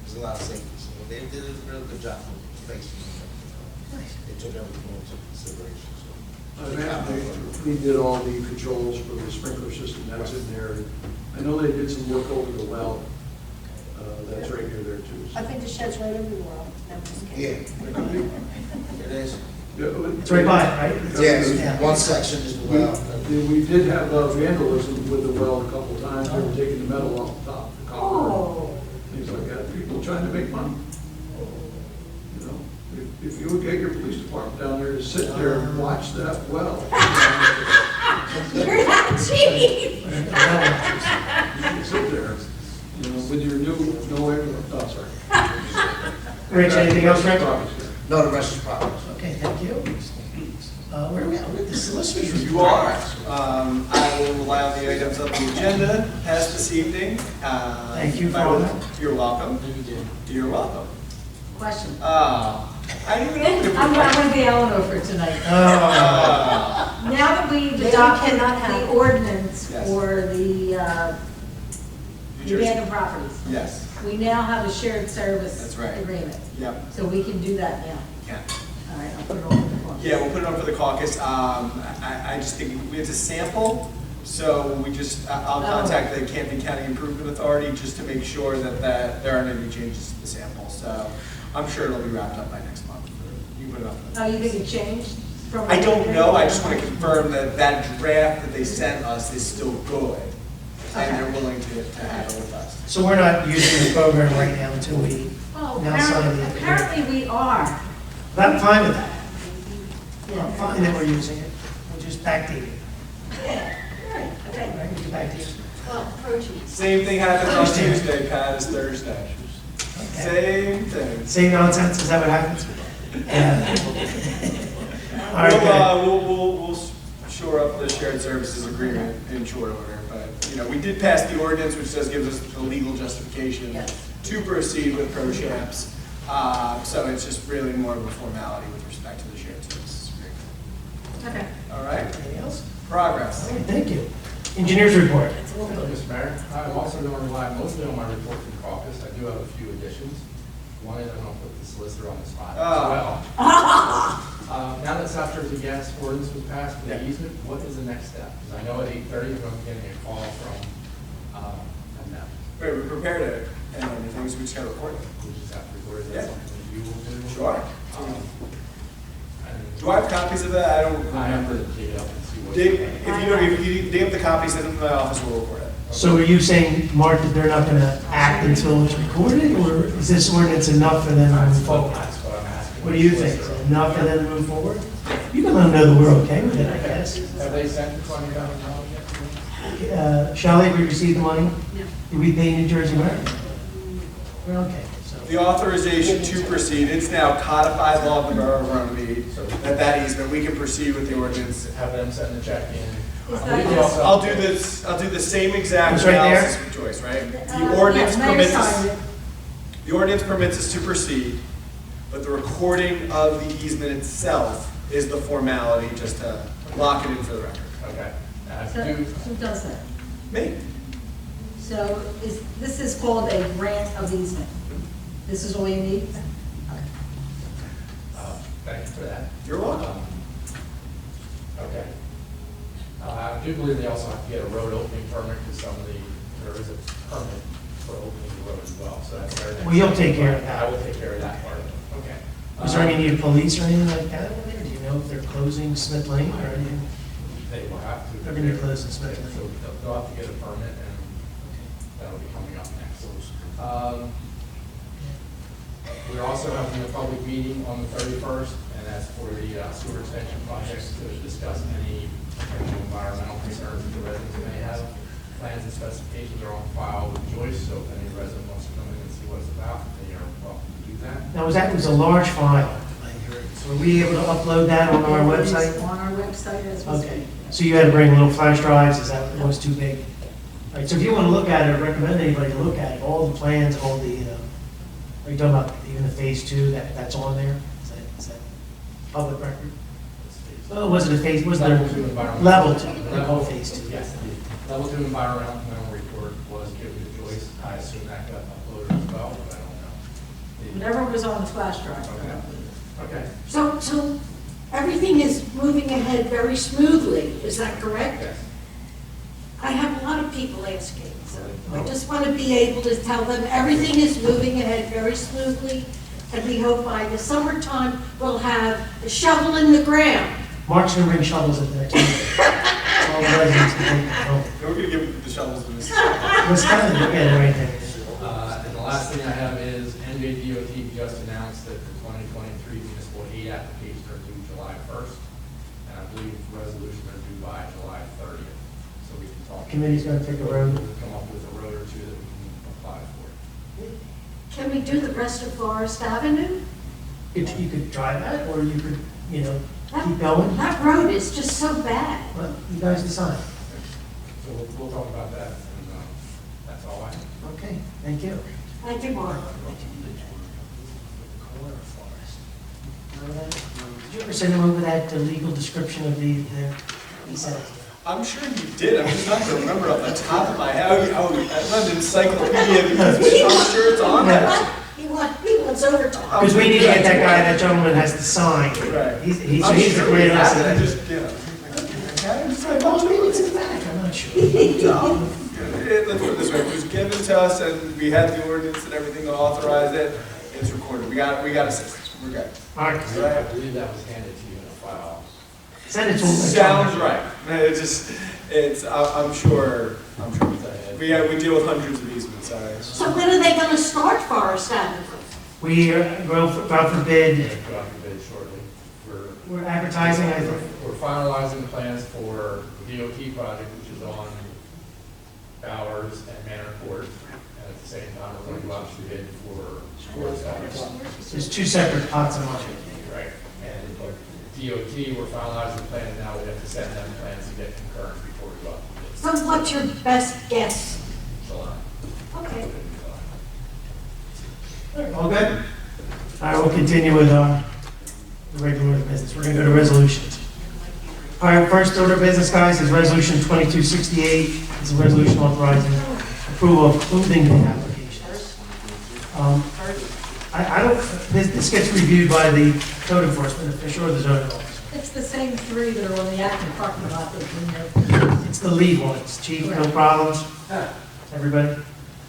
there's a lot of safety. So they did a real good job with spacing and everything. They took everything into consideration, so. we did all the controls for the sprinkler system, that's in there. I know they did some work over the well, that's right near there too. I think the shed's right over the wall. No, I'm just kidding. Yeah, it is. It's right by it, right? Yes, one section is the well. We did have vandalism with the well a couple times, they were taking the metal off the top, the copper, Oh, things like that, people trying to make money. You know, if you would get your police department down there to sit there and watch that well. you're not cheap. You can sit there, with your sorry. Rich, anything else, Rick? No, the rest is property. Okay, thank you. Where are we at? The solicitors report. You are. I will allow the items of the agenda passed this evening. Thank you for all that. You're welcome. You're welcome. Question. I didn't even open it. I'm going to be Eleanor for tonight. Oh. Now that we've Maybe we adopted cannot have the it. ordinance Yes. for the New Jersey. abandoned properties, Yes, we now have a shared service That's right. agreement. yep, So we can do that now. yeah. All right, I'll put it on the form. Yeah, we'll put it on for the caucus. I just think it's a sample, so I'll contact the Camden County Improvement Authority just to make sure that there aren't any changes to the sample. So I'm sure it'll be wrapped up by next month. You can put it up. Oh, you think it changed from? I don't know, I just want to confirm that that draft that they sent us is still good, and they're willing to have it with us. So we're not using the program right now until we Oh, now sign the agreement. apparently we are. I'm fine with that. Yeah. I'm fine that we're using it. We'll just backdate it. Right, okay. Right, we can backdate it. Well, proteins. Same thing happens on Understand. Tuesday, Pat, as Thursday. Okay. Same thing. Same nonsense, is that what happens? All right, good. We'll shore up the shared services agreement in short order, but, we did pass the ordinance, which does give us the legal justification to proceed with pro shapes. So it's just really more of a formality with respect to the shared services agreement. Okay. All right, Anything else? progress. All right, thank you. Engineers report. Mr. Mayor, I'm also going to rely mostly on my report from the caucus. I do have a few additions. One is I'm going to put the solicitor on the spot as well. Now that South Jersey Gas ordinance was passed for the easement, what is the next step? Because I know at 8:30 you're going to be getting a call from them. Wait, we prepared it and everything, so we just got to record it. We just have to record. Is Yeah. that something that you will do? Sure. And Do I have copies of that? I don't I have remember. to dig it up and see what. Dave, if you dig up the copies, send them to my office, we'll record it. So are you saying, Mark, that they're not going to act until it's recorded, or is this ordinance enough for them to move forward? That's what I'm asking. What do you think? Is it enough for them to move forward? You can let them know that we're okay with it, I guess. Have they sent the $20,000 yet? Shelley, we received the money? No. Did we pay New Jersey American? We're okay, so. The authorization to proceed, it's now codified law of the Borough of Runnemede, that easement, we can proceed with the ordinance. Have them send the check in. Is I that believe they also- I'll do this, I'll do the same exact It's right there? analysis with Joyce, right? The ordinance yeah, Mayor permits signed us, it. the ordinance permits us to proceed, but the recording of the easement itself is the formality, just to lock it in for the record. Okay. So, who does that? Me? So this is called a grant of easement. This is all you need? Thank you for that. You're welcome. Okay. I do believe they also have to get a road opening permit because there is a permit for opening the road as well, so that's their next. Well, you'll take care of that. I will take care of that part of it, okay. Is there any need of police or anything like that over there? Do you know if they're closing Smith Lane or anything? They will have to. They're gonna be closing Smith Lane. So they'll have to get a permit and that'll be coming up next. We're also having a public meeting on the 31st, and that's for the sewer extension projects to discuss any potential environmental concerns that the residents may have. Plans and specifications are on file with Joyce, so if any resident wants to come in and see what it's about, they are welcome to do that. Now, it was a large file. So were we able to upload that on our website? On our website as well. Okay, so you had to bring little flash drives, is that, it was too big? All right, so if you want to look at it, I recommend anybody to look at it, all the plans, all the, are you talking about even the phase 2, that's on there? Is that public record? Oh, was it a phase, was there? Level 2 environmental. Level 2, the whole phase 2. Yes, the level 2 environmental report was given to Joyce. I assume that got uploaded as well, but I don't know. Whatever was on the flash drive. Okay. So everything is moving ahead very smoothly, is that correct? Yes. I have a lot of people asking, so I just want to be able to tell them everything is moving ahead very smoothly, and we hope by the summertime we'll have a shovel in the ground. Mark's gonna bring shovels at the next meeting. All the residents can take them home. We're gonna give the shovels to this. Let's kind of look at it right there. And the last thing I have is NJDOT just announced that the 2023 municipal aid applications are due July 1st, and I believe resolutions are due by July 30th. So we can talk. Committee's gonna pick a road. Come up with a road or two that we can apply for. Can we do the rest of Forest Avenue? You could try that, or you could, keep going. That road is just so bad. Well, you guys decide. So we'll talk about that, and that's all I have. Okay, thank you. Thank you, Mark. Did you ever send him over that legal description of he said, I'm sure you did, I'm just not gonna remember off the top of my head. I love the encyclopedia because I'm sure it's on there. He wants overtime. because we need to get that gentleman has to sign. Right. He's I'm the sure we great have it, I asset. just, okay, just like, Most meetings in the back, I'm not sure. let's put it this way, it was given to us and we had the ordinance and everything to authorize it, it's recorded, we got a system, we're good. All right, I believe that was handed to you in a file. send it to him. Sounds right, I'm sure, we deal with hundreds of easements, sorry. So when are they going to start Forest Avenue? We, God forbid, Go out to bid shortly. we're advertising, I think. We're finalizing the plans for the DOT project, which is on Bowers and Manor Court. And at the same time, we're going to go out to bid for Forest Avenue. There's two separate pots of money. Right. And DOT, we're finalizing the plans now. We have to send them plans to get concurrent before we go out to bid. So what's your best guess? July. Okay. All good? All right, we'll continue with the regular business. We're going to go to resolutions. All right, first order of business, guys, is Resolution 2268. It's a resolution authorizing approval of clothing applications. I don't, this gets reviewed by the code enforcement official or the zoning officer. It's the same three that are on the active parking lot that we know. It's the lead ones. Chief, no problems? Everybody?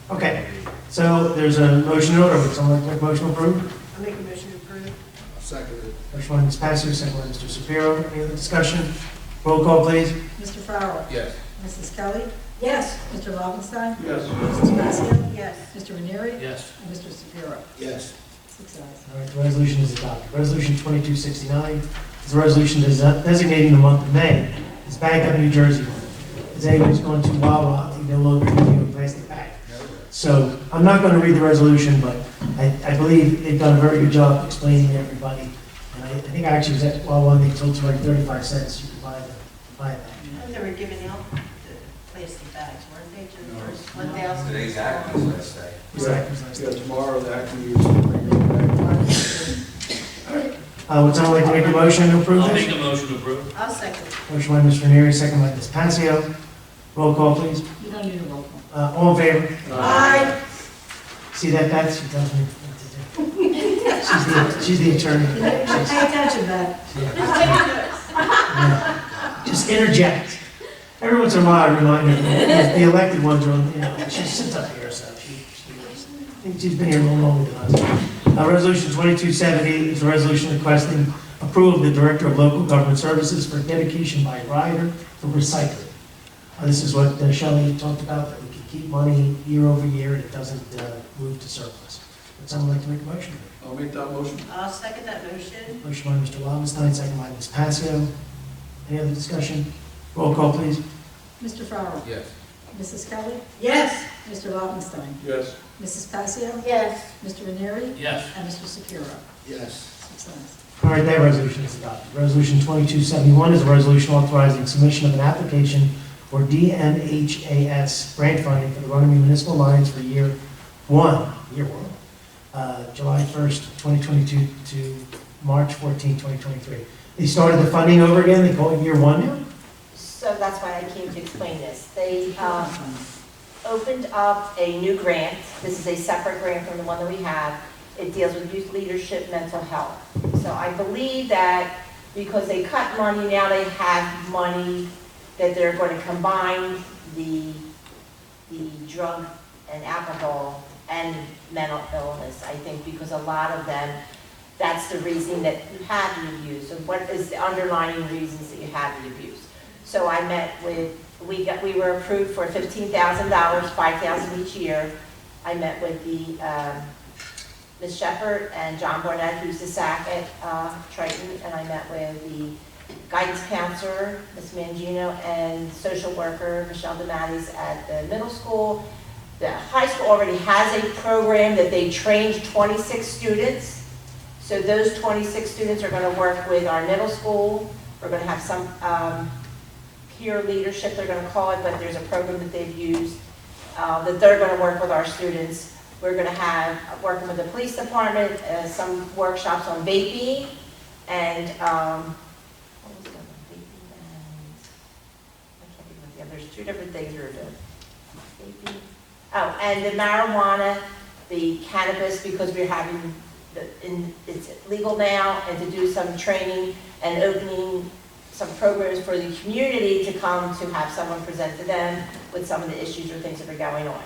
Okay, so there's a motion in order. Would someone like to make a motion approved? I'll make a motion to approve. Second it. Motion by Ms. Passive, second by Mr. Shapiro. Any other discussion? Roll call, please. Mr. Farrell? Yes. Mrs. Kelly? Yes. Mr. Lobenstein? Yes. Mrs. Passios? Yes. Mr. Ranieri? Yes. And Mr. Shapiro? Yes. 6 ayes. All right, the resolution is adopted. Resolution 2269 is a resolution designating the month of May as Bag Up New Jersey month. As anyone who's going to Wawa, they no longer give you a plastic bag. So I'm not going to read the resolution, but I believe they've done a very good job explaining to everybody. And I think I actually was at Wawa and they told us like 35 cents you could buy a bag. They were giving out the plastic bags, weren't they, to the first 1,000? Today's Acton's last day. Exactly. Yeah, tomorrow, the acting use will bring it back. Would someone like to make a motion to approve I'll this? make a motion to approve. I'll second. Motion by Mr. Ranieri, second by Ms. Passio. Roll call, please. You don't need a roll call. All in favor? Aye. See that, Beth? She tells me what to do. She's the attorney. Pay attention, Beth. Just interject. Every once in a while, I remind her, the elected ones are on, she sits up here, so I think she's been here a little longer than us. Resolution 2270 is a resolution requesting approval of the Director of Local Government Services for dedication by rider for recycling. This is what Shelley talked about, that we can keep money year over year and it doesn't move to surplus. Would someone like to make a motion? I'll make that motion. I'll second that motion. Motion by Mr. Lobenstein, second by Ms. Passio. Any other discussion? Roll call, please. Mr. Farrell? Yes. Mrs. Kelly? Yes. Mr. Lobenstein? Yes. Mrs. Passio? Yes. Mr. Ranieri? Yes. And Mr. Secura? Yes. 6 ayes. All right, that resolution is adopted. Resolution 2271 is a resolution authorizing submission of an application for DMHAS grant funding for the Runnemede Municipal Lines for year one, July 1st, 2022 to March 14, 2023. They started the funding over again, they call it year one now? So that's why I came to explain this. They opened up a new grant. This is a separate grant from the one that we have. It deals with youth leadership, mental health. So I believe that because they cut money, now they have money that they're going to combine the drug and alcohol and mental illness, I think, because a lot of them, that's the reason that you have the abuse. So what is the underlying reasons that you have the abuse? So I met with, we were approved for $15,000, $5,000 each year. I met with the Ms. Shepherd and John Barnett, who's the SAC at Triton, and I met with the guidance counselor, Ms. Mangino, and social worker, Michelle DeMattis at the middle school. The high school already has a program that they trained 26 students. So those 26 students are going to work with our middle school. We're going to have some peer leadership, they're going to call it, but there's a program that they've used that they're going to work with our students. We're going to have, working with the police department, some workshops on vaping and, what was the other one? Vaping and, I can't think of the other, there's 2 different things we're doing. Vaping. Oh, and the marijuana, the cannabis, because we're having, it's legal now, and to do some training and opening some programs for the community to come to have someone present to them with some of the issues or things that are going on.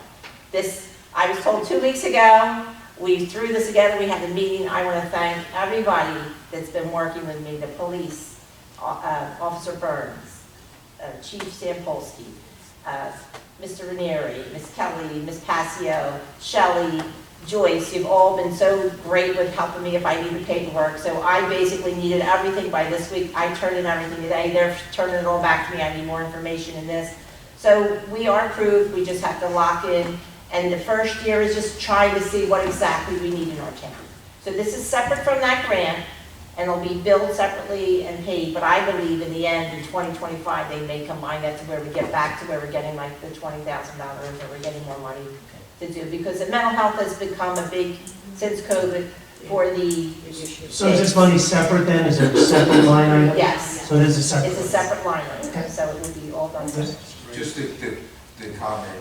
This, I was told 2 weeks ago, we threw this together, we had a meeting. I want to thank everybody that's been working with me, the police, Officer Burns, Chief Stampolsky, Mr. Ranieri, Ms. Kelly, Ms. Passio, Shelley, Joyce. You've all been so great with helping me if I needed paperwork. So I basically needed everything by this week. I turned in everything today. They're turning it all back to me. I need more information in this. So we are approved. We just have to lock in. And the first year is just trying to see what exactly we need in our town. So this is separate from that grant, and it'll be billed separately and paid. But I believe in the end, in 2025, they may combine that to where we get back to where we're getting like the $20,000, or we're getting more money to do. Because the mental health has become a big, since COVID, for the... So is this money separate then? Is it a separate line item? Yes. So it is a separate? It's a separate line item, Okay. so it would be all done separately. Just to comment,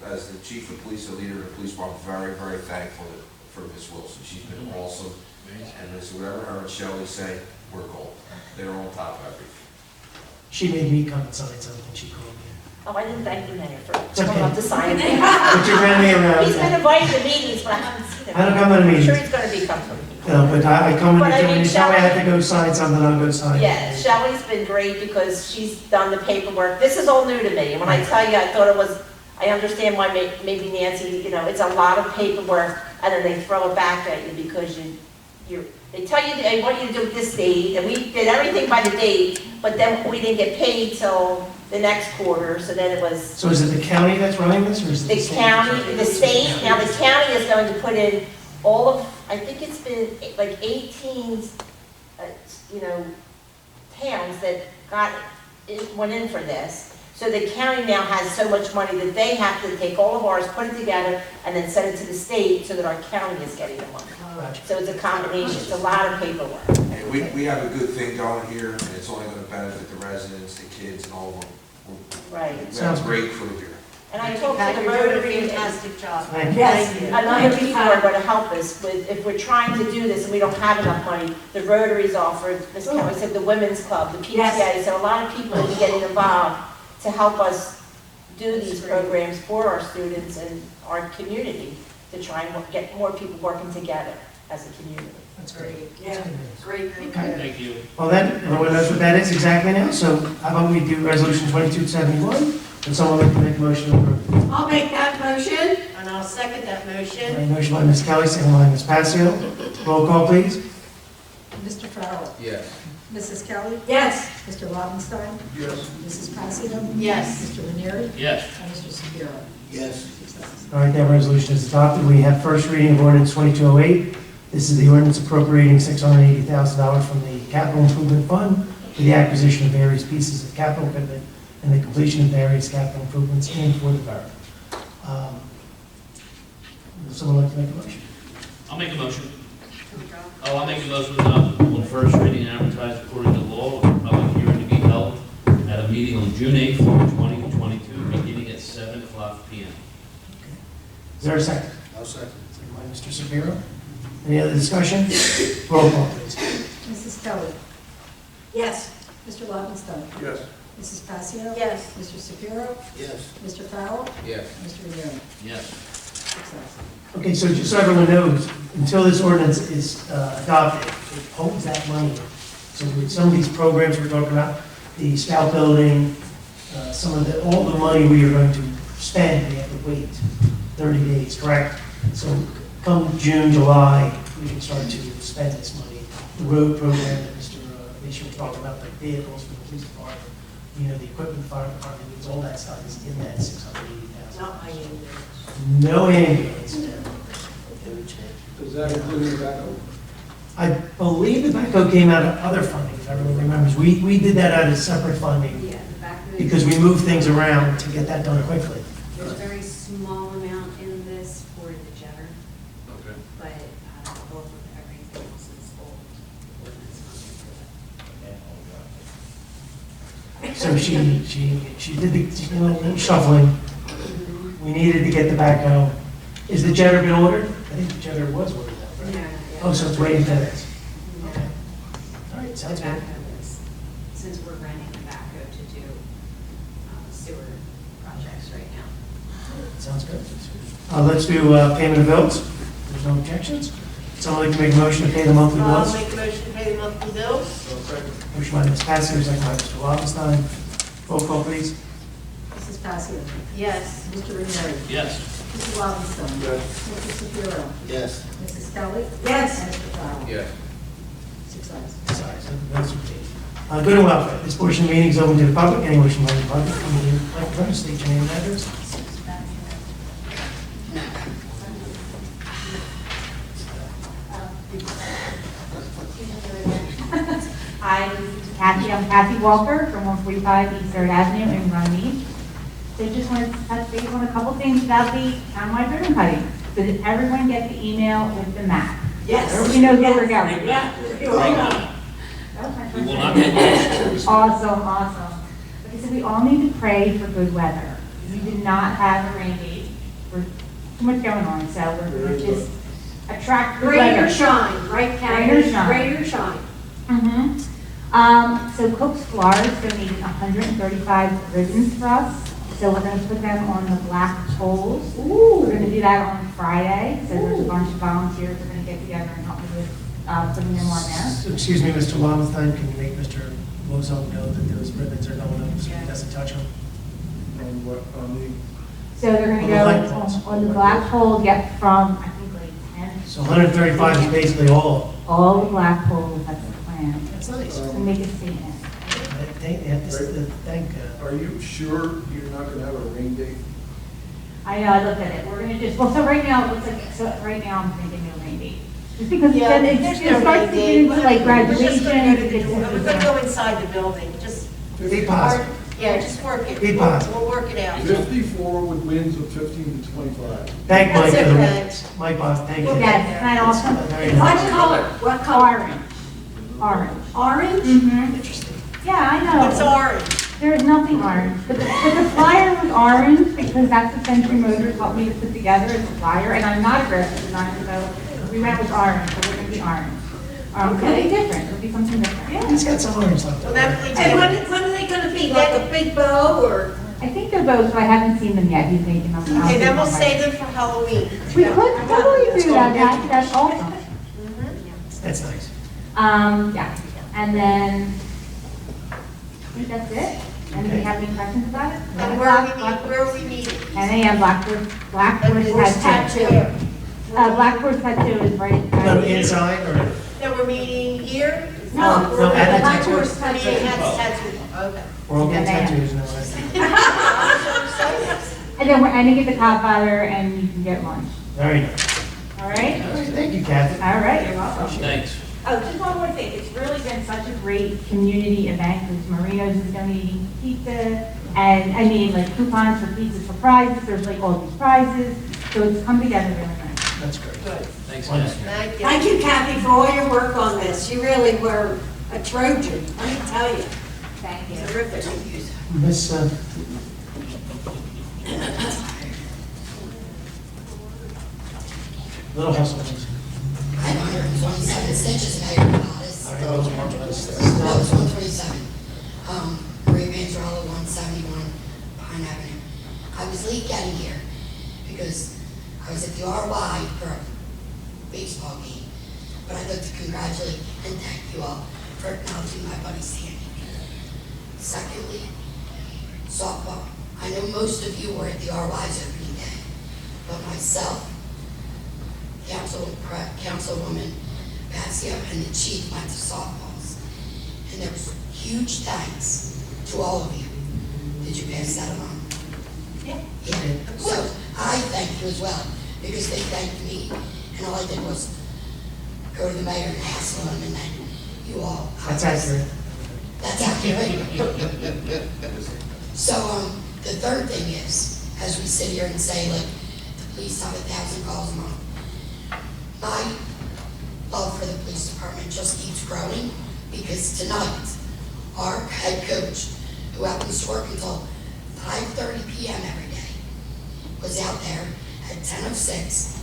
as the chief of police, the leader of the police department, I'm very, very thankful for Ms. Wilson. She's been awesome. And as whatever her and Shelley say, we're gold. They're on top of everything. She made me come and sign something, she called me. Oh, I didn't thank you, Mayor, for It's okay. coming up to sign it. But you ran me around. He's been invited to meetings, but I haven't seen him. I don't come to meetings. I'm sure he's going to be coming. But I come But I in, mean, when you tell me I have to Shelley- go sign something, I'll go sign it. Yeah, Shelley's been great because she's done the paperwork. This is all new to me. And when I tell you, I thought it was, I understand why maybe Nancy, it's a lot of paperwork and then they throw it back at you because they tell you, they want you to do it this date, and we did everything by the date, but then we didn't get paid till the next quarter, so then it was So is it the county that's running this, or is it the the state? county, the state. Now, the county is going to put in all of, I think it's been like 18, towns that went in for this. So the county now has so much money that they have to take all of ours, put it together, and then send it to the state so that our county is getting the money. So it's a combination, it's a lot of paperwork. Yeah, we have a good thing going here, and it's only gonna benefit the residents, the kids, and all of them. Right. We have a great crew here. And I talked to the You're doing a Rotary, and fantastic job. Thank you. yes, and other people are going to help us with, if we're trying to do this and we don't have enough money, the Rotary's offered, Ms. Kelly said, the Women's Club, the PTA, so a lot of people will be getting involved to help us do these programs for our students and our community to try and get more people working together as a community. That's great. Yeah, great, thank you. Thank you. Well, then, everyone knows what that is exactly now, so how about we do resolution 2271? Would someone like to make a motion to approve? I'll make that motion, and I'll second that motion. Motion by Ms. Kelly, second by Ms. Passio. Roll call, please. Mr. Farrell? Yes. Mrs. Kelly? Yes. Mr. Lobenstein? Yes. Mrs. Passio? Yes. Mr. Ranieri? Yes. And Mr. Shapiro? Yes. Six ayes. All right, that resolution is adopted. We have first reading of ordinance 2208. This is the ordinance appropriating $680,000 from the Capital Improvement Fund for the acquisition of various pieces of capital equipment and the completion of various capital improvements in for the borough. Would someone like to make a motion? I'll make a motion. I'll make a motion on first reading and advertised according to law, with a public hearing to be held at a meeting on June 8th, 2022, beginning at 7 o'clock p.m. Is there a second? I'll second. Second by Mr. Shapiro. Any other discussion? Roll call, please. Mrs. Kelly? Yes. Mr. Lobenstein? Yes. Mrs. Passio? Yes. Mr. Shapiro? Yes. Mr. Farrell? Yes. Mr. Ranieri? Yes. Six ayes. Okay, so just so everyone knows, until this ordinance is adopted, it holds that money. So with some of these programs we're talking about, the scout building, all the money we are going to spend, we have to wait 30 days, correct? So come June, July, we can start to spend this money. The road program that Mr. Misha was talking about, like vehicles for the police department, the equipment fire department needs, all that stuff is in that $680,000. Not my name. No ambulance. Does that include the backhoe? I believe the backhoe came out of other funding, if everyone remembers. We did that out of separate funding Yeah, the back of it. because we moved things around to get that done quickly. There's a very small amount in this for the jetter, Okay. but both of everything else is old. Ordinance not So she did the shuffling. We needed to get the backhoe. Is the jetter been ordered? I think the jetter was ordered, right? No, Oh, so it's waiting for that. No. Okay. All right, The sounds good. backhoe is, since we're renting the backhoe to do sewer projects right now. Sounds good. Let's do payment of bills. There's no objections. Someone like to make a motion to pay the monthly I'll bills? make a motion to pay the monthly bills. Motion by Ms. Passio, second by Mr. Lobenstein. Roll call, please. Mrs. Passio? Yes. Mr. Ranieri? Yes. Mr. Lobenstein? Yes. Mr. Shapiro? Yes. Mrs. Kelly? Yes. And Mr. Farrell? Yes. 6 ayes. Sorry, so those are paid. Good and welfare. This portion of the meeting is open to the public. Any wishing to the public, come to the microphone, state your name and address. I'm Kathy Walker from 145 East 3rd Avenue in Runnemede. So just wanted to touch base on a couple things about the townwide ribbon cutting. So did everyone get the email with the map? Yes. Everybody knows where we're going? Yeah. We will not get lost. Awesome. Okay, so we all need to pray for good weather. We did not have a rain date. We're too much going on, so we're just attract good Rain weather. or shine, right, Kathy? Rain or shine. Rain or shine. So Cook's Flowers donated 135 ribbons for us. So we're going to put them on the black poles. We're going to do that on Friday. So there's a bunch of volunteers that are going to get together and help me with putting them on there. So, excuse me, Mr. Lobenstein, can you make Mr. Lozo know that those ribbons are going up so he doesn't touch them? On the, So they're going to On the go light poles. on the black pole, get from, I think, like So 135 is basically all. All the black poles, that's the plan, That's nice. to make a statement. They have to thank, Are you sure you're not gonna have a rain date? I know, I looked at it, we're gonna just, well, so right now, it looks like, so right now I'm thinking no rain date. Just because Yeah, then there's it no starts rain to date. get into like graduation. We're gonna go inside the building, just, be positive. yeah, just work it. Be positive. We'll work it out. 54 with winds of 15 to 25. Thank Mike That's for the okay. minutes. Mike Boss, thank you. Yes, isn't that awesome? Very What nice. color? What color? Orange. Orange. Orange? Mm-hmm. Interesting. Yeah, I know. It's orange. There is nothing orange, but the flyer was orange because that's what Century Motors helped me to put together as a flyer, and I'm not a graphic designer, so we went with orange, so we're gonna be orange. It'll be different, it'll be something different. Yeah, it's got some orange left. Well, that we And when are they gonna be, like a big bow or? I think they're both, so I haven't seen them yet, he's making them. Okay, then we'll save them for Halloween. We could totally do that, that's awesome. That's nice. Yeah, and then, I think that's it. Anybody have any questions about it? And where are we meeting? 10 a.m. Blackboard has tattoo. Blackboard tattoo is right. No, inside or? No, we're meeting here? No, No, at the tattoo. We're meeting at the tattoo, okay. We're all getting 10 a.m. tattoos now. And then we're ending at the Codfather and you can get lunch. Very nice. All right? All right, thank you, Kathy. All right, you're welcome. Thanks. Oh, just one more thing. It's really been such a great community event because Marino's is donating pizza and I mean like coupons for pizzas for prizes. There's like all these prizes. So it's come together really nice. That's great. Good. Thanks, Wonderful. guys. Thank you. Thank you, Kathy, for all your work on this. You really were a Trojan, let me tell you. Thank you. Terrific. Miss, Little hustle. please. 127 stitches, Mayor Goddess. That was 126. No, it's 127. Ray Manzarella, 171 Pine Avenue. I was late getting here because I was at the RY for a baseball game, but I'd like to congratulate and thank you all for acknowledging my buddy Sandy. Secondly, softball. I know most of you were at the RY's opening day, but myself, Councilwoman Passio and the chief went to softballs. And there was huge thanks to all of you. Did you pass that along? Yeah. Yeah. So I thank you as well, because they thanked me, and all I did was go to the mayor and hassle him, and then you all. That's accurate. That's accurate. So, the third thing is, as we sit here and say, like, the police have 1,000 calls a month, my love for the police department just keeps growing, because tonight, our head coach, who happens to work until 5:30 p.m. every day, was out there at 10:06,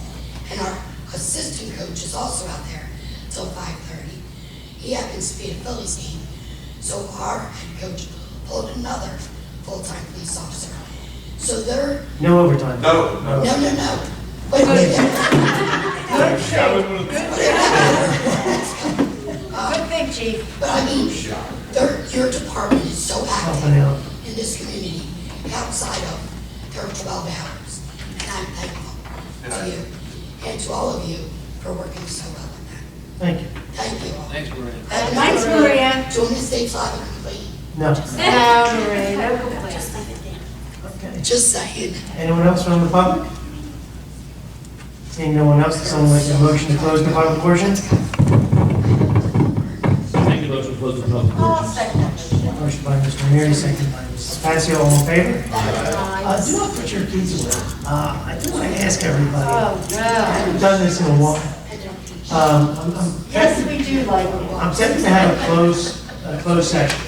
and our assistant coach is also out there till 5:30. He happens to be at a Phillies game, so our head coach pulled another full-time police officer. So they're, No overtime. No, no. Wait a minute. Good thing, chief. But I mean, your department is so Helping out. active in this community outside of their 12 hours. And I'm thankful to you and to all of you for working so well on that. Thank you. Thank you all. Thanks, Maria. Thanks, Maria. Do you want me to stay flat and complain? No. No, Maria, no complaints. Okay. Just saying. Anyone else from the public? Seeing no one else, does someone like a motion to close the public portion? Make a motion to close the public portion. Motion by Mr. Neary, second by Mrs. Passio, all in favor? Do not put your keys away. I do want to ask everybody. Oh, I no. haven't done this in a while. Yes, we do like them. I'm tempted to have a closed session.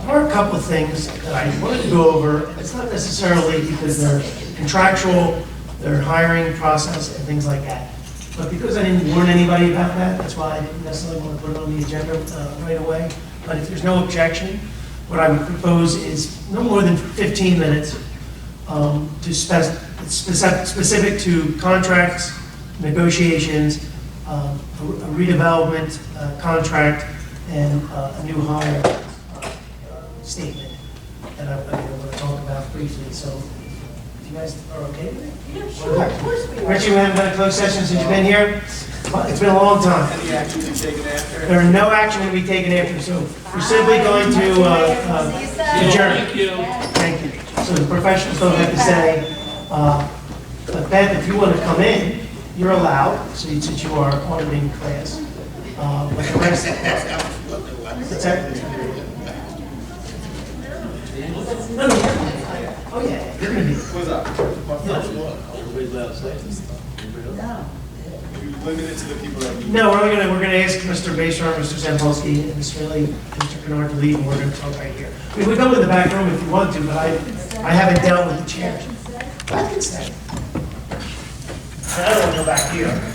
There are a couple of things that I wanted to go over. It's not necessarily because they're contractual, their hiring process and things like that. But because I didn't warn anybody about that, that's why I didn't necessarily want to put it on the agenda right away. But if there's no objection, what I would propose is no more than 15 minutes to specific to contracts, negotiations, a redevelopment contract, and a new hire statement that I want to talk about briefly. So if you guys are okay with it? Yeah, sure, of course we are. Richie, we haven't done a closed session since you've been here. It's been a long time. Any action to be taken after? There are no action to be taken after, so we're simply going to adjourn. Thank you. Thank you. So the professionals don't have to say, but Beth, if you want to come in, you're allowed, since you are auditing class. But the rest, what's that? No, no, oh yeah, you're gonna be. What's up? Limit it to the people that need. No, we're gonna ask Mr. Basar, Mr. Zampolsky, and Mr. Lee, Mr. Kennard to leave, and we're gonna talk right here. I mean, we go in the back room if you want to, but I haven't dealt with the chairs. I can stay. I don't want to go back here.